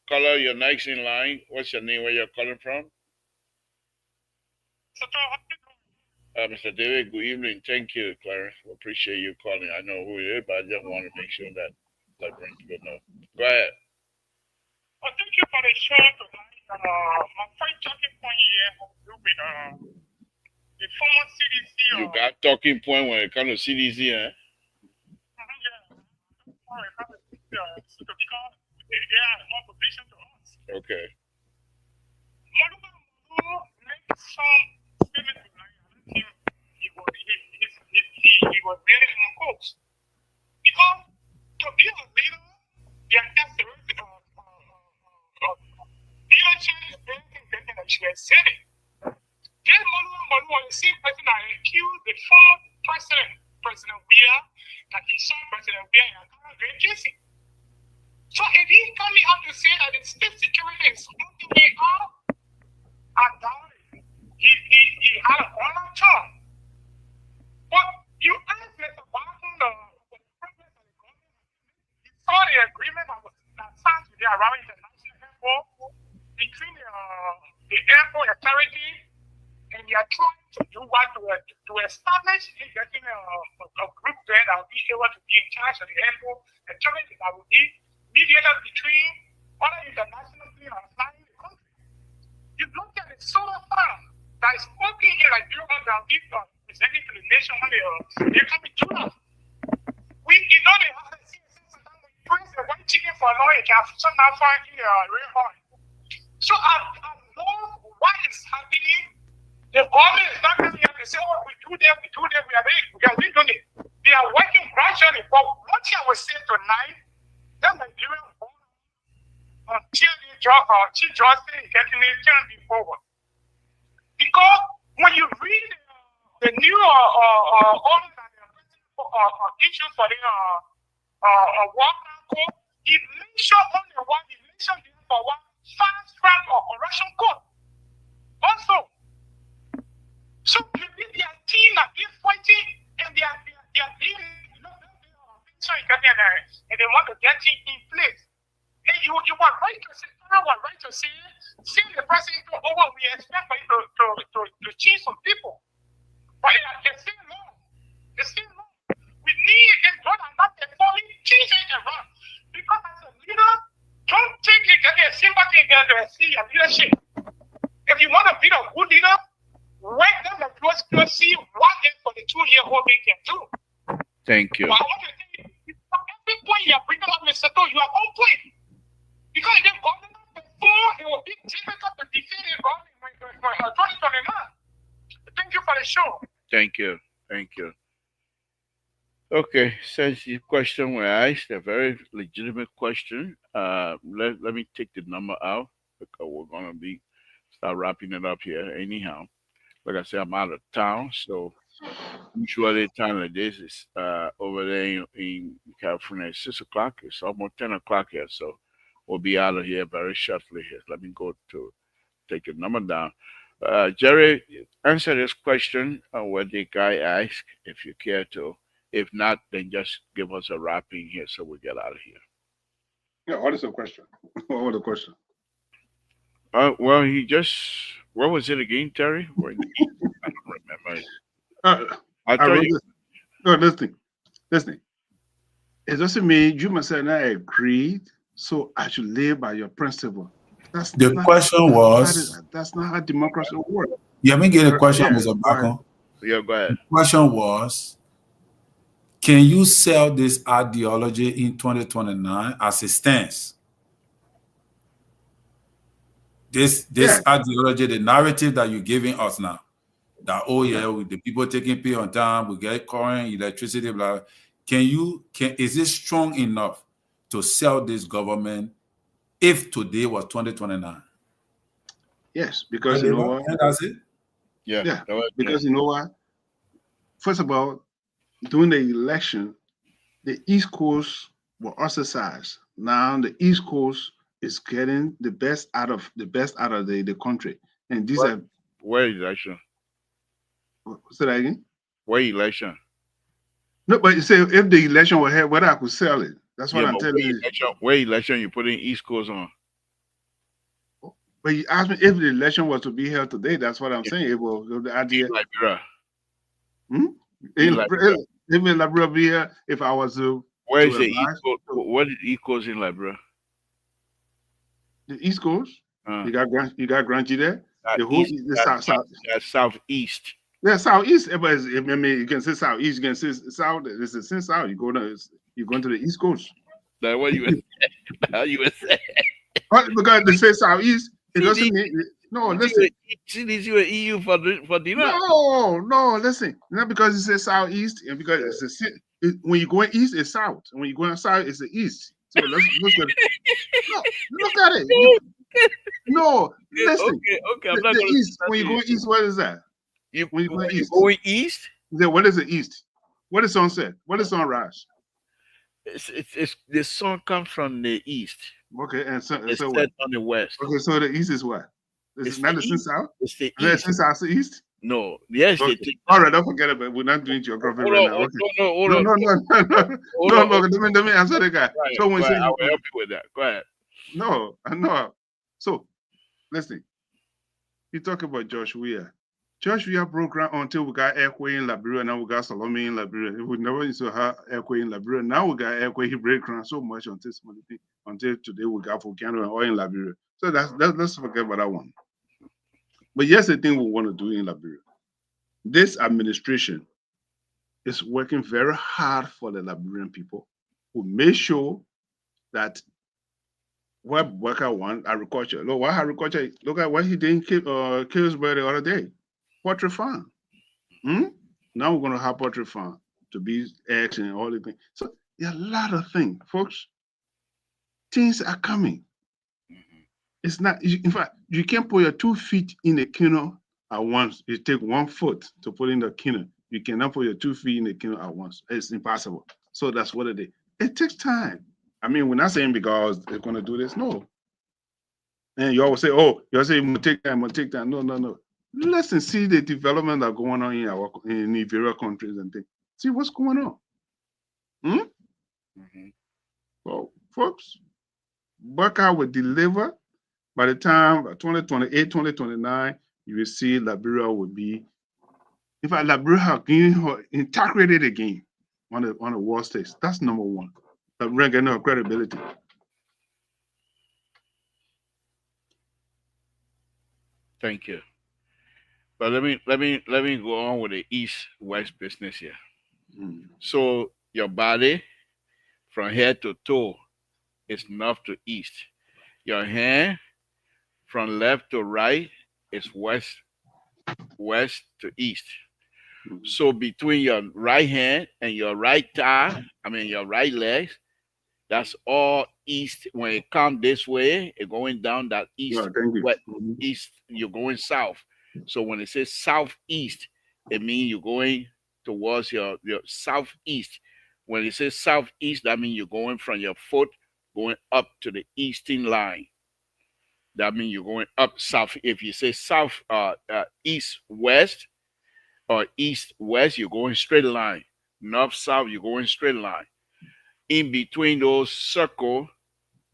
Caller, you're next in line. What's your name? Where you're calling from? Mr. David, good evening. Thank you, Clarence. We appreciate you calling. I know who it is, but I just want to make sure that brings people know. Go ahead. Well, thank you for the show tonight. My first talking point here has to do with the former CDC. You got talking point when it comes to CDC, eh? Because they are in opposition to us. Okay. Manu made some statement tonight. I think he was very on course. Because to be a leader, the answer leadership is very important that you are saying. This Manu was the same person that accused the former President Weir, that he saw President Weir in a great case. So if he coming out to say that the state security is something we are, I doubt it. He had a honor term. But you ask Mr. Barton, the president of the government, he saw the agreement that was signed today around international airport between the airport authority, and they are trying to do what to establish getting a group there that will be able to be in charge of the airport authority that will be mediator between other international players flying in the country. You look at the solar farm that is working here like you are presenting to the nation when they're coming to us. We know they have a CSS sometimes when you praise the white chicken for a lawyer, you can sometimes find it real hard. So I love what is happening. The government is not coming here to say, oh, we do that, we are doing it. They are working gradually. But what I will say tonight, that Nigerian until Chief Justice is getting it, can't be forward. Because when you read the new orders and issues for the Walker Court, it mentioned only one, it mentioned for one fast track or correction court. Also, so you need their team that is fighting and they are being, so you get and they want to get it in place. And you were right to say, see the president over, we expect for you to change some people. But they're still long. We need this God and not the falling change it around. Because as a leader, don't take it as a sympathy against the see your leadership. If you want to be a good leader, wait them and see what is for the 2-year-old they can do. Thank you. But I want to tell you, every point you are bringing up, Mr. To, you are on point. Because the government before it will be difficult to defeat the government when 2029. Thank you for the show. Thank you. Okay, since the question was asked, a very legitimate question. Let me take the number out because we're gonna start wrapping it up here. Anyhow, like I said, I'm out of town, so usually time like this is over there in California at 6 o'clock. It's almost 10 o'clock here, so we'll be out of here very shortly. Here, let me go to take the number down. Jerry, answer this question what the guy asked, if you care to. If not, then just give us a wrapping here so we get out of here. Yeah, what is the question? What was the question? Well, what was it again, Terry? I don't remember. I told you. No, listen. It doesn't mean you must have not agreed, so I should live by your principle. That's not how democracy works. Yeah, me get a question, Mr. Bacon. Yeah, go ahead. The question was, can you sell this ideology in 2029 as it stands? This ideology, the narrative that you're giving us now, that with the people taking pay on time, we get current, electricity, blah. Is it strong enough to sell this government if today was 2029? Yes, because you know what? That's it. Yeah, because you know what? First of all, during the election, the East Coast were ostracized. Now the East Coast is getting the best out of the country, and these are where election. Say that again. Where election? No, but you say if the election were held, whether I could sell it. That's what I'm telling you. Where election you put in East Coast on? But you asked me if the election was to be held today. That's what I'm saying. It was the idea. In Liberia. In Liberia, if I was to. Where is the East Coast? What is East Coast in Liberia? The East Coast. You got Granchi there. Southeast. Yeah, southeast. But I mean, you can say southeast. You can say south. It's the south. You go to the East Coast. That's what you would say. How you would say? Because they say southeast, it doesn't mean no. Listen, you an EU for dinner. No. Listen, not because it says southeast, and because when you go east, it's south. And when you go south, it's the east. So let's look at it. No, look at it. No, listen. Okay. I'm not the east. When you go east, what is that? When you going east? What is the east? What is sunset? What is sunrise? It's the sun comes from the east. Okay, and so it's what? Set on the west. Okay, so the east is what? It's not the south. It's the east. Is south east? No, yes. Okay. All right, don't forget about it. We're not doing geography right now. Okay. No. Let me answer the guy. Right, so when I will help you with that. Go ahead. No, I know. So, listen. You talk about Josh Weir. Josh Weir broke ground until we got Airquay in Liberia. Now we got Salome in Liberia. We never used to have Airquay in Liberia. Now we got Airquay. He break ground so much until today we got volcano and oil in Liberia. So let's forget about that one. But here's the thing we want to do in Liberia. This administration is working very hard for the Liberian people who make sure that what worker want agriculture. Look, what agriculture? Look at what he did in Killsbury the other day. Poultry farm. Now we're going to have poultry farm to be eggs and all the things. So there are a lot of things, folks. Things are coming. It's not, in fact, you can't put your 2 feet in the kennel at once. You take 1 foot to put in the kennel. You cannot put your 2 feet in the kennel at once. It's impossible. So that's what it is. It takes time. I mean, we're not saying because they're going to do this. No. And you always say, you're saying it will take time. No. Listen, see the development that are going on in the various countries and things. See what's going on. Well, folks, Buckeye will deliver. By the time 2028, 2029, you will see Liberia will be, in fact, Liberia again, integrated again on the world stage. That's number one. Liberia getting her credibility. Thank you. But let me go on with the east-west business here. Mm. So your body from head to toe is north to east. Your hand from left to right is west to east. Mm. So between your right hand and your right thigh, I mean your right leg, that's all east. When it comes this way, it going down that Yeah, east, thank you. what east, you're going south. So when it says southeast, it means you're going towards your southeast. When it says southeast, that means you're going from your foot going up to the eastern line. That means you're going up south. If you say south, east west or east west, you're going straight line. North south, you're going straight line. In between those circles,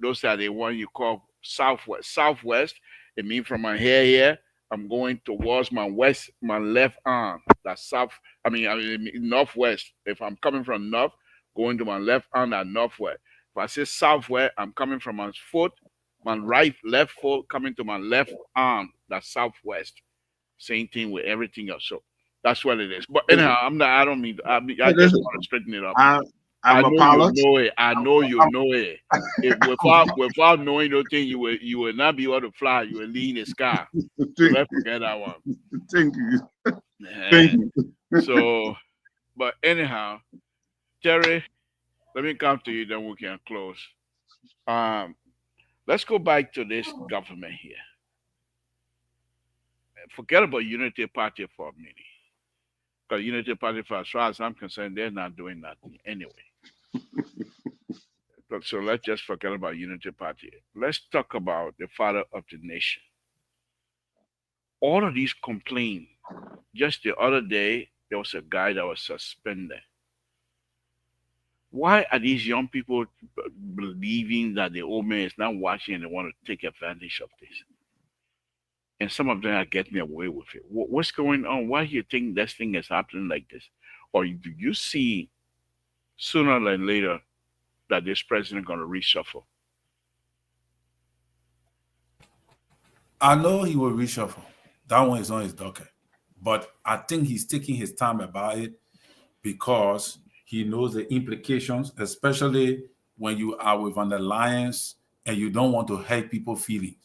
those are the one you call southwest. Southwest, it means from my hair here, I'm going towards my west, my left arm. That's south. I mean northwest. If I'm coming from north, going to my left arm, that's northwest. If I say southwest, I'm coming from my foot, my left foot coming to my left arm. That's southwest. Same thing with everything else. So that's what it is. But anyhow, I'm not. I don't mean. I just Listen, want to straighten it up. I, I I'm a know you pilot. know it. I know you know it. If without knowing those things, you will not be able to fly. You will lean the sky. So Thank let's forget that one. thank you. Eh, Thank you. So, but anyhow, Terry, let me come to you. Then we can close. Um, let's go back to this government here. Forget about Unity Party for a minute. Because Unity Party, for as far as I'm concerned, they're not doing nothing anyway. So let's just forget about Unity Party. Let's talk about the father of the nation. All of these complaints. Just the other day, there was a guy that was suspended. Why are these young people believing that the old man is not watching and they want to take advantage of this? And some of them are getting away with it. What's going on? Why do you think this thing is happening like this? Or do you see sooner than later that this president going to reshuffle? I know he will reshuffle. That one is on his docket. But I think he's taking his time about it because he knows the implications, especially when you are with an alliance and you don't want to hurt people's feelings.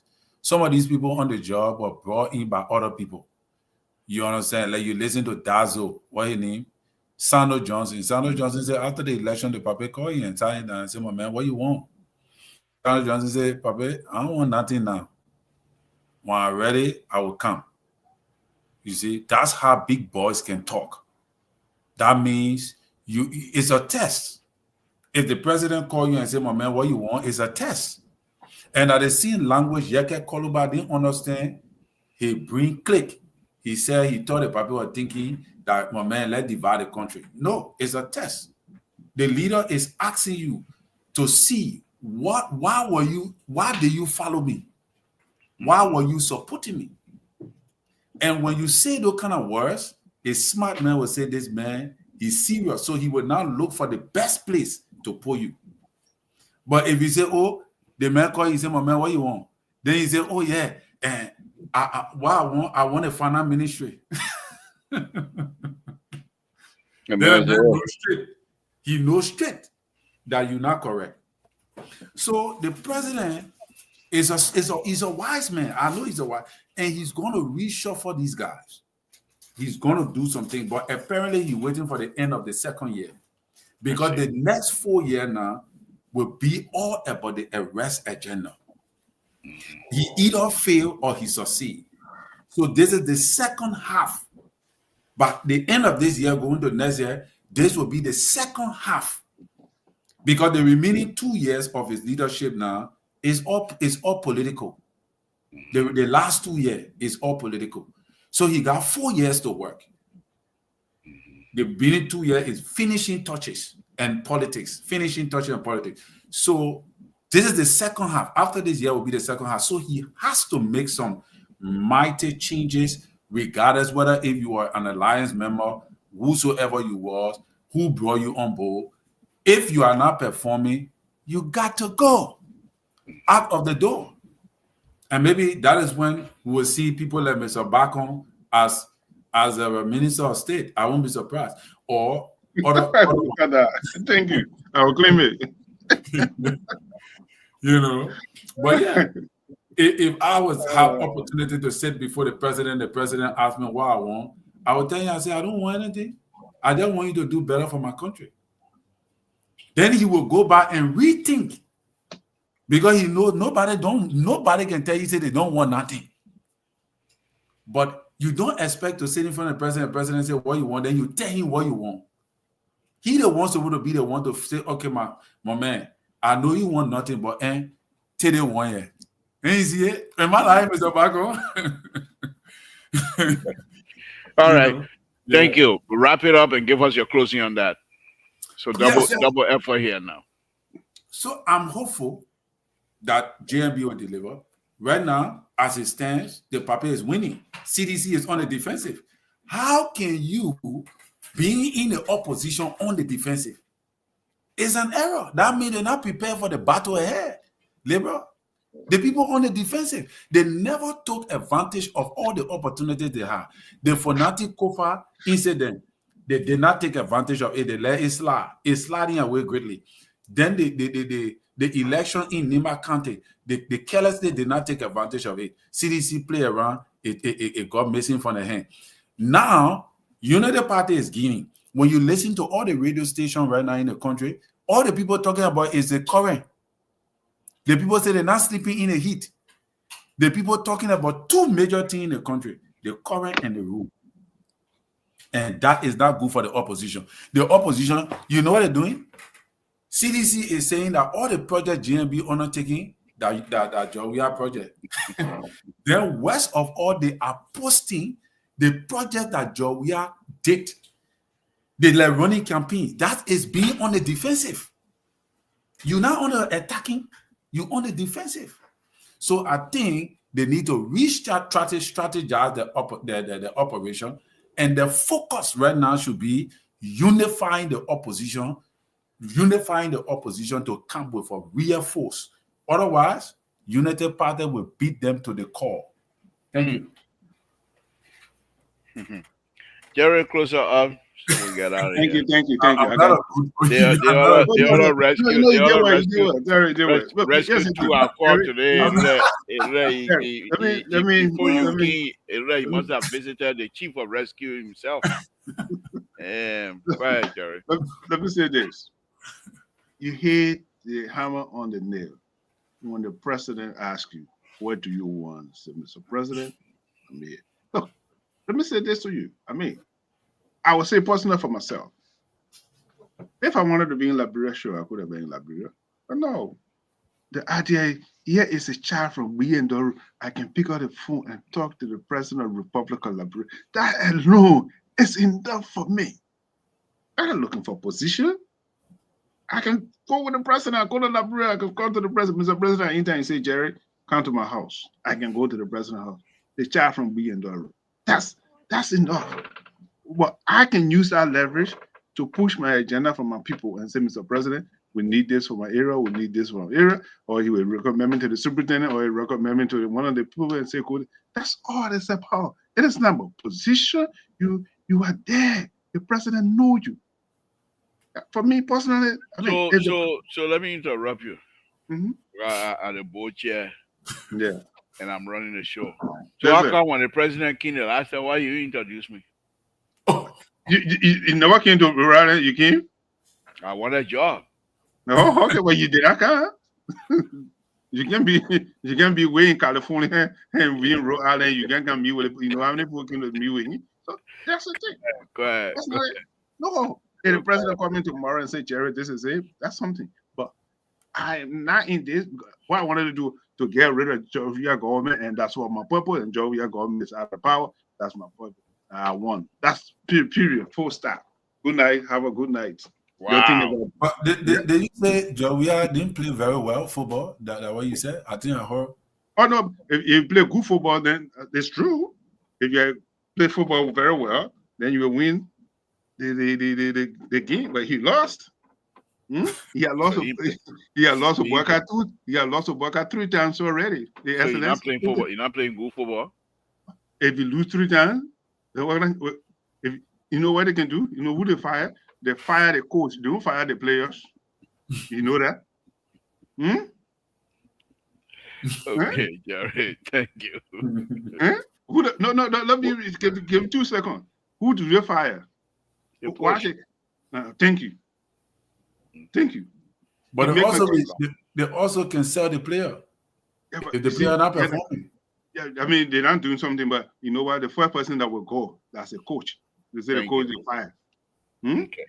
Some of these people on the job were brought in by other people. You understand? Like you listen to Dazo, what his name? Sando Johnson. Sando Johnson said after the election, the Papa called you and tell him and say, my man, what you want? Sando Johnson said, Papa, I don't want nothing now. When I'm ready, I will come. You see, that's how big boys can talk. That means it's a test. If the president call you and say, my man, what you want, it's a test. And at the same language, Yeke Koluba didn't understand. He bring click. He said he thought the people were thinking that, my man, let's divide the country. No, it's a test. The leader is asking you to see why did you follow me? Why were you supporting me? And when you say those kind of words, a smart man will say, this man, he's serious. So he will now look for the best place to put you. But if you say, oh, the man call you, say, my man, what you want? Then he say, oh, yeah, and I want a finance ministry. He knows straight that you're not correct. So the president is a wise man. I know he's a wise, and he's going to reshuffle these guys. He's going to do something, but apparently he's waiting for the end of the second year because the next 4 years now will be all about the arrest agenda. He either fail or he succeed. So this is the second half. But the end of this year, going to next year, this will be the second half. Because the remaining 2 years of his leadership now is all political. The last 2 years is all political. So he got 4 years to work. The remaining 2 years is finishing touches and politics, finishing touches and politics. So this is the second half. After this year will be the second half. So he has to make some mighty changes, regardless whether if you are an alliance member, whosoever you was, who brought you on board. If you are not performing, you got to go out of the door. And maybe that is when we will see people like Mr. Bacon as a minister of state. I won't be surprised. Or thank you. I will claim it. But yeah, if I was have opportunity to sit before the president asked me what I want, I would tell you, I say, I don't want anything. I just want you to do better for my country. Then he will go back and rethink, because he knows nobody can tell you say they don't want nothing. But you don't expect to sit in front of the president say what you want, then you tell him what you want. He the wants to be the one to say, okay, my man, I know you want nothing, but take it 1 year. And you see it? Am I lying, Mr. Baco? All right. Thank you. Wrap it up and give us your closing on that. So double effort here now. So I'm hopeful that JMB will deliver. Right now, as it stands, the paper is winning. CDC is on the defensive. How can you be in the opposition on the defensive? It's an error. That means they're not prepared for the battle ahead. Liberal, the people on the defensive, they never took advantage of all the opportunities they had. The Fanatic Kofa incident, they did not take advantage of it. They let it slide. It's sliding away greatly. Then the election in Nima County, the carelessly did not take advantage of it. CDC play around, it got missing from the hand. Now, United Party is gaining. When you listen to all the radio stations right now in the country, all the people talking about is the current. The people say they're not sleeping in the heat. The people talking about two major things in the country, the current and the rule. And that is not good for the opposition. The opposition, you know what they're doing? CDC is saying that all the projects GMB undertaking, that Georgia project. Then west of all, they are posting the project that Georgia did. The running campaign, that is being on the defensive. You're not on the attacking, you're on the defensive. So I think they need to strategize the operation, and the focus right now should be unifying the opposition to come with a real force. Otherwise, United Party will beat them to the core. Thank you. Mm-hmm. Jerry, closer up. So we get out of Thank here. you. The other rescue Yes, to our call today. He must have visited the chief of rescue himself. Go ahead, Jerry. Let me say this. You hit the hammer on the nail when the president asks you, what do you want? Say, Mr. President, I'm here. Look, let me say this to you. I would say personally for myself. If I wanted to be in Liberia, sure, I could have been in Liberia. But no. The idea here is a child from Wiendor. I can pick up the phone and talk to the president of the Republic of Liberia. That alone is enough for me. I'm not looking for position. I can go with the president. I go to Liberia. I can come to the president. Mr. President, anytime you say, Jerry, come to my house. I can go to the president's house. The child from Wiendor. That's enough. But I can use that leverage to push my agenda for my people and say, Mr. President, we need this for my area, we need this for my area, or he will recommend me to the superintendent, or he will recommend me to one of the people and say, cool. That's all it's about. It is not about position. You are there. The president knows you. For me personally, so let me interrupt you. Mm-hmm. At the board chair. Yeah. And I'm running the show. So how come when the president came the last time, why you introduce me? Oh, you never came to Raleigh, you came? I want a job. Oh, okay. Well, you did. I can't. You can be way in California and we in Rhode Island. You can come meet with how many people can meet with me? So that's the thing. Go ahead. That's not it. No. If the president come in tomorrow and say, Jerry, this is it, that's something. But I am not in this. What I wanted to do to get rid of Georgia government, and that's what my purpose. And Georgia government is out of power. That's my purpose. I won. That's period. Full stop. Good night. Have a good night. Don't think Wow. about But did you say Jawia didn't play very well football? That what you said? I think I heard. Oh no, if you play good football, then it's true. If you play football very well, then you will win the game. But he lost. He had lost. So he, He had lost to he, Boca two. He had lost to Boca 3 times already. The so you're not excellence. playing football. You're not playing good football. If you lose 3 times, if you know what they can do, you know who they fire? They fire the coach. They don't fire the players. You know that? Okay, Jared. Thank you. Who no. Let me give 2 seconds. Who do they fire? The Why coach. thank you. Thank you. But You they make also my- they also can sell the player Yeah, but if the you see, player not performing. yeah, I mean, they're not doing something, but you know what? The first person that will go, that's a coach. They say the Thank coach you. is fired. Okay.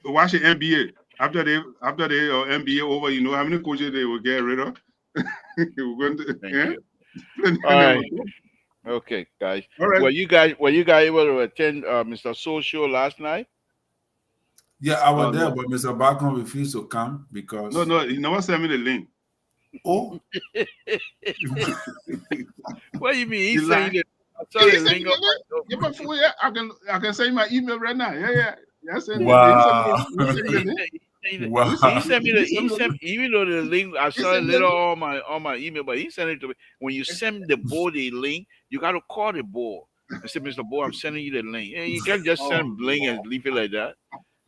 So watch the NBA. After they NBA over, you know how many coaches they will get rid of? We're going to, Thank yeah? you. All right. Okay, guys. All right. Were you guys able to attend Mr. Soul show last night? Yeah, I was Oh, there, no. but Mr. Bacon refused to come because No, you never send me the link. oh, What do you mean? He You saying lie. that I saw He the sent link me on the my link. Yeah, but for, yeah, I can send you my email right now. Yeah. Send me wow, the link. You send me the link. wow. He sent me You send me the link. even though the link I You saw it send me the later link. on my email, but he sent it to me. When you send the board a link, you gotta call the board and say, Mr. Board, I'm sending you the link. And you can't just send him link and leave it like that.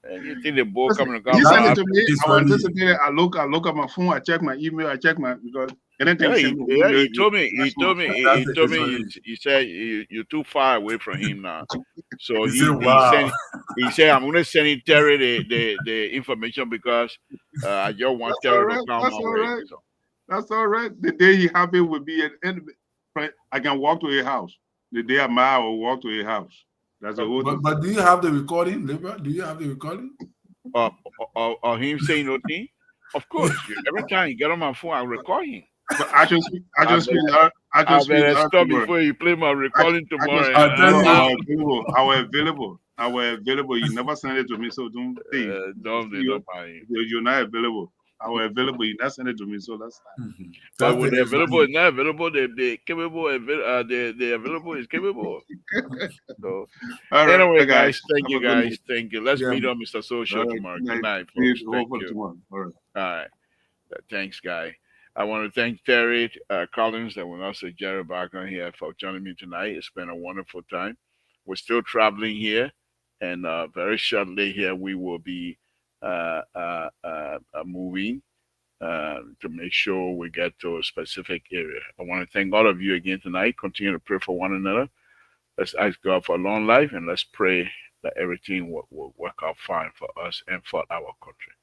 And you think the board Listen, coming to he come sent it out. to me. It's I was funny. anticipating. I look at my phone. I check my email. I check my because anything Yeah, he send me. he told me. He told me. That's He it, told it's me. funny. He said you're too far away from him now. So He said, wow. he said I'm gonna send him Terry the information because I just want That's all Terry right. to come That's my all way. right. So, That's all right. The day he happy will be at end. I can walk to a house. The day I'm out, I will walk to a house. That's the whole thing. But do you have the recording, Libra? Do you have the recording? or him saying nothing. Of course, every time you get on my phone, I record him. But I just speak. I I just speak. I I just speak. better Loud stop tomorrow. before you play my recording tomorrow. I I'll tell no, you. I was available. I was available. I was available. You never send it to me, so don't say Don't they don't mind. you're not available. I was available. You not send it to me, so that's fine. Mhm. But That's when the they're available, Israeli. it's not available. They capable. They available is capable. So All right, anyway, guys. guys, thank Have you a good night. guys. Thank you. Let's Yeah. meet on Mr. Social All right, tomorrow. good Good night. night, See folks. you Thank hopefully you. tomorrow. All right. All right. Thanks, guy. I want to thank Terry Collins and also Jerry Barker here for joining me tonight. It's been a wonderful time. We're still traveling here, and very shortly here we will be moving to make sure we get to a specific area. I want to thank all of you again tonight. Continue to pray for one another. Let's ask God for a long life, and let's pray that everything will work out fine for us and for our country.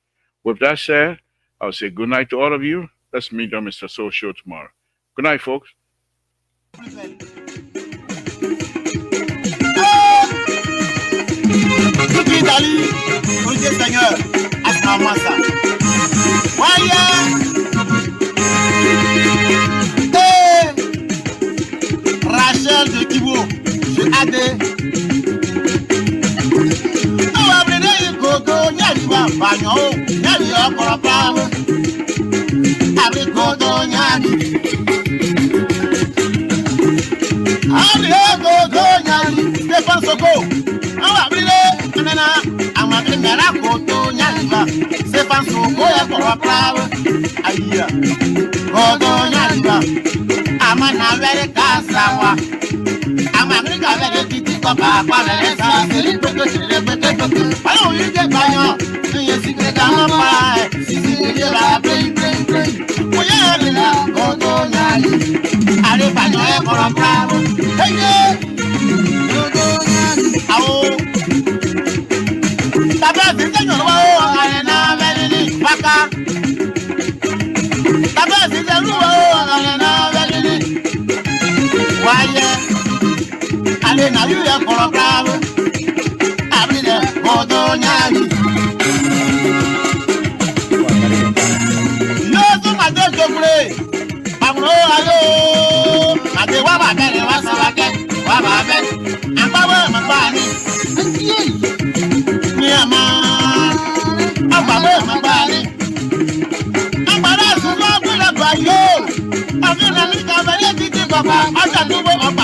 With that said, I'll say good night to all of you. Let's meet on Mr. Soul Show tomorrow. Good night, folks. Tuki Dali, Ouje Seigneur, Asmamasa. Waya! Rachel de Kibo, je Ade. Awa brede ikoto, nyari wa banyo, nyari okoro prawo. Abi koto nyari. Abi koto nyari, Stefan Soko. Awa brede, nana, ama brede koto nyari wa. Stefan Soko ya okoro prawo. Ayiya, koto nyari wa. Ama na vere kasawa. Ama America vere titi kopa kwa vere sa. Seri peke seri peke peke. Ayo yike banyo. Nye sikre kama pa. Sisi nye ba play play play. Oye nila koto nyali. Ale banyo e koro bravo. Hey yeah. Koto nyali. Awo. Taba sisi nyoro wa ale na vere ni baka. Taba sisi nyoro wa ale na vere ni. Why ale na yu ya koro bravo. Abrile koto nyali. Yosu made jokure. Amro ayo. Made wa ba bere wa sa wa ke. Wa ba be. Agbawo mo pa ni. Ni ama. bàbá ọjà tó gbé ọgbà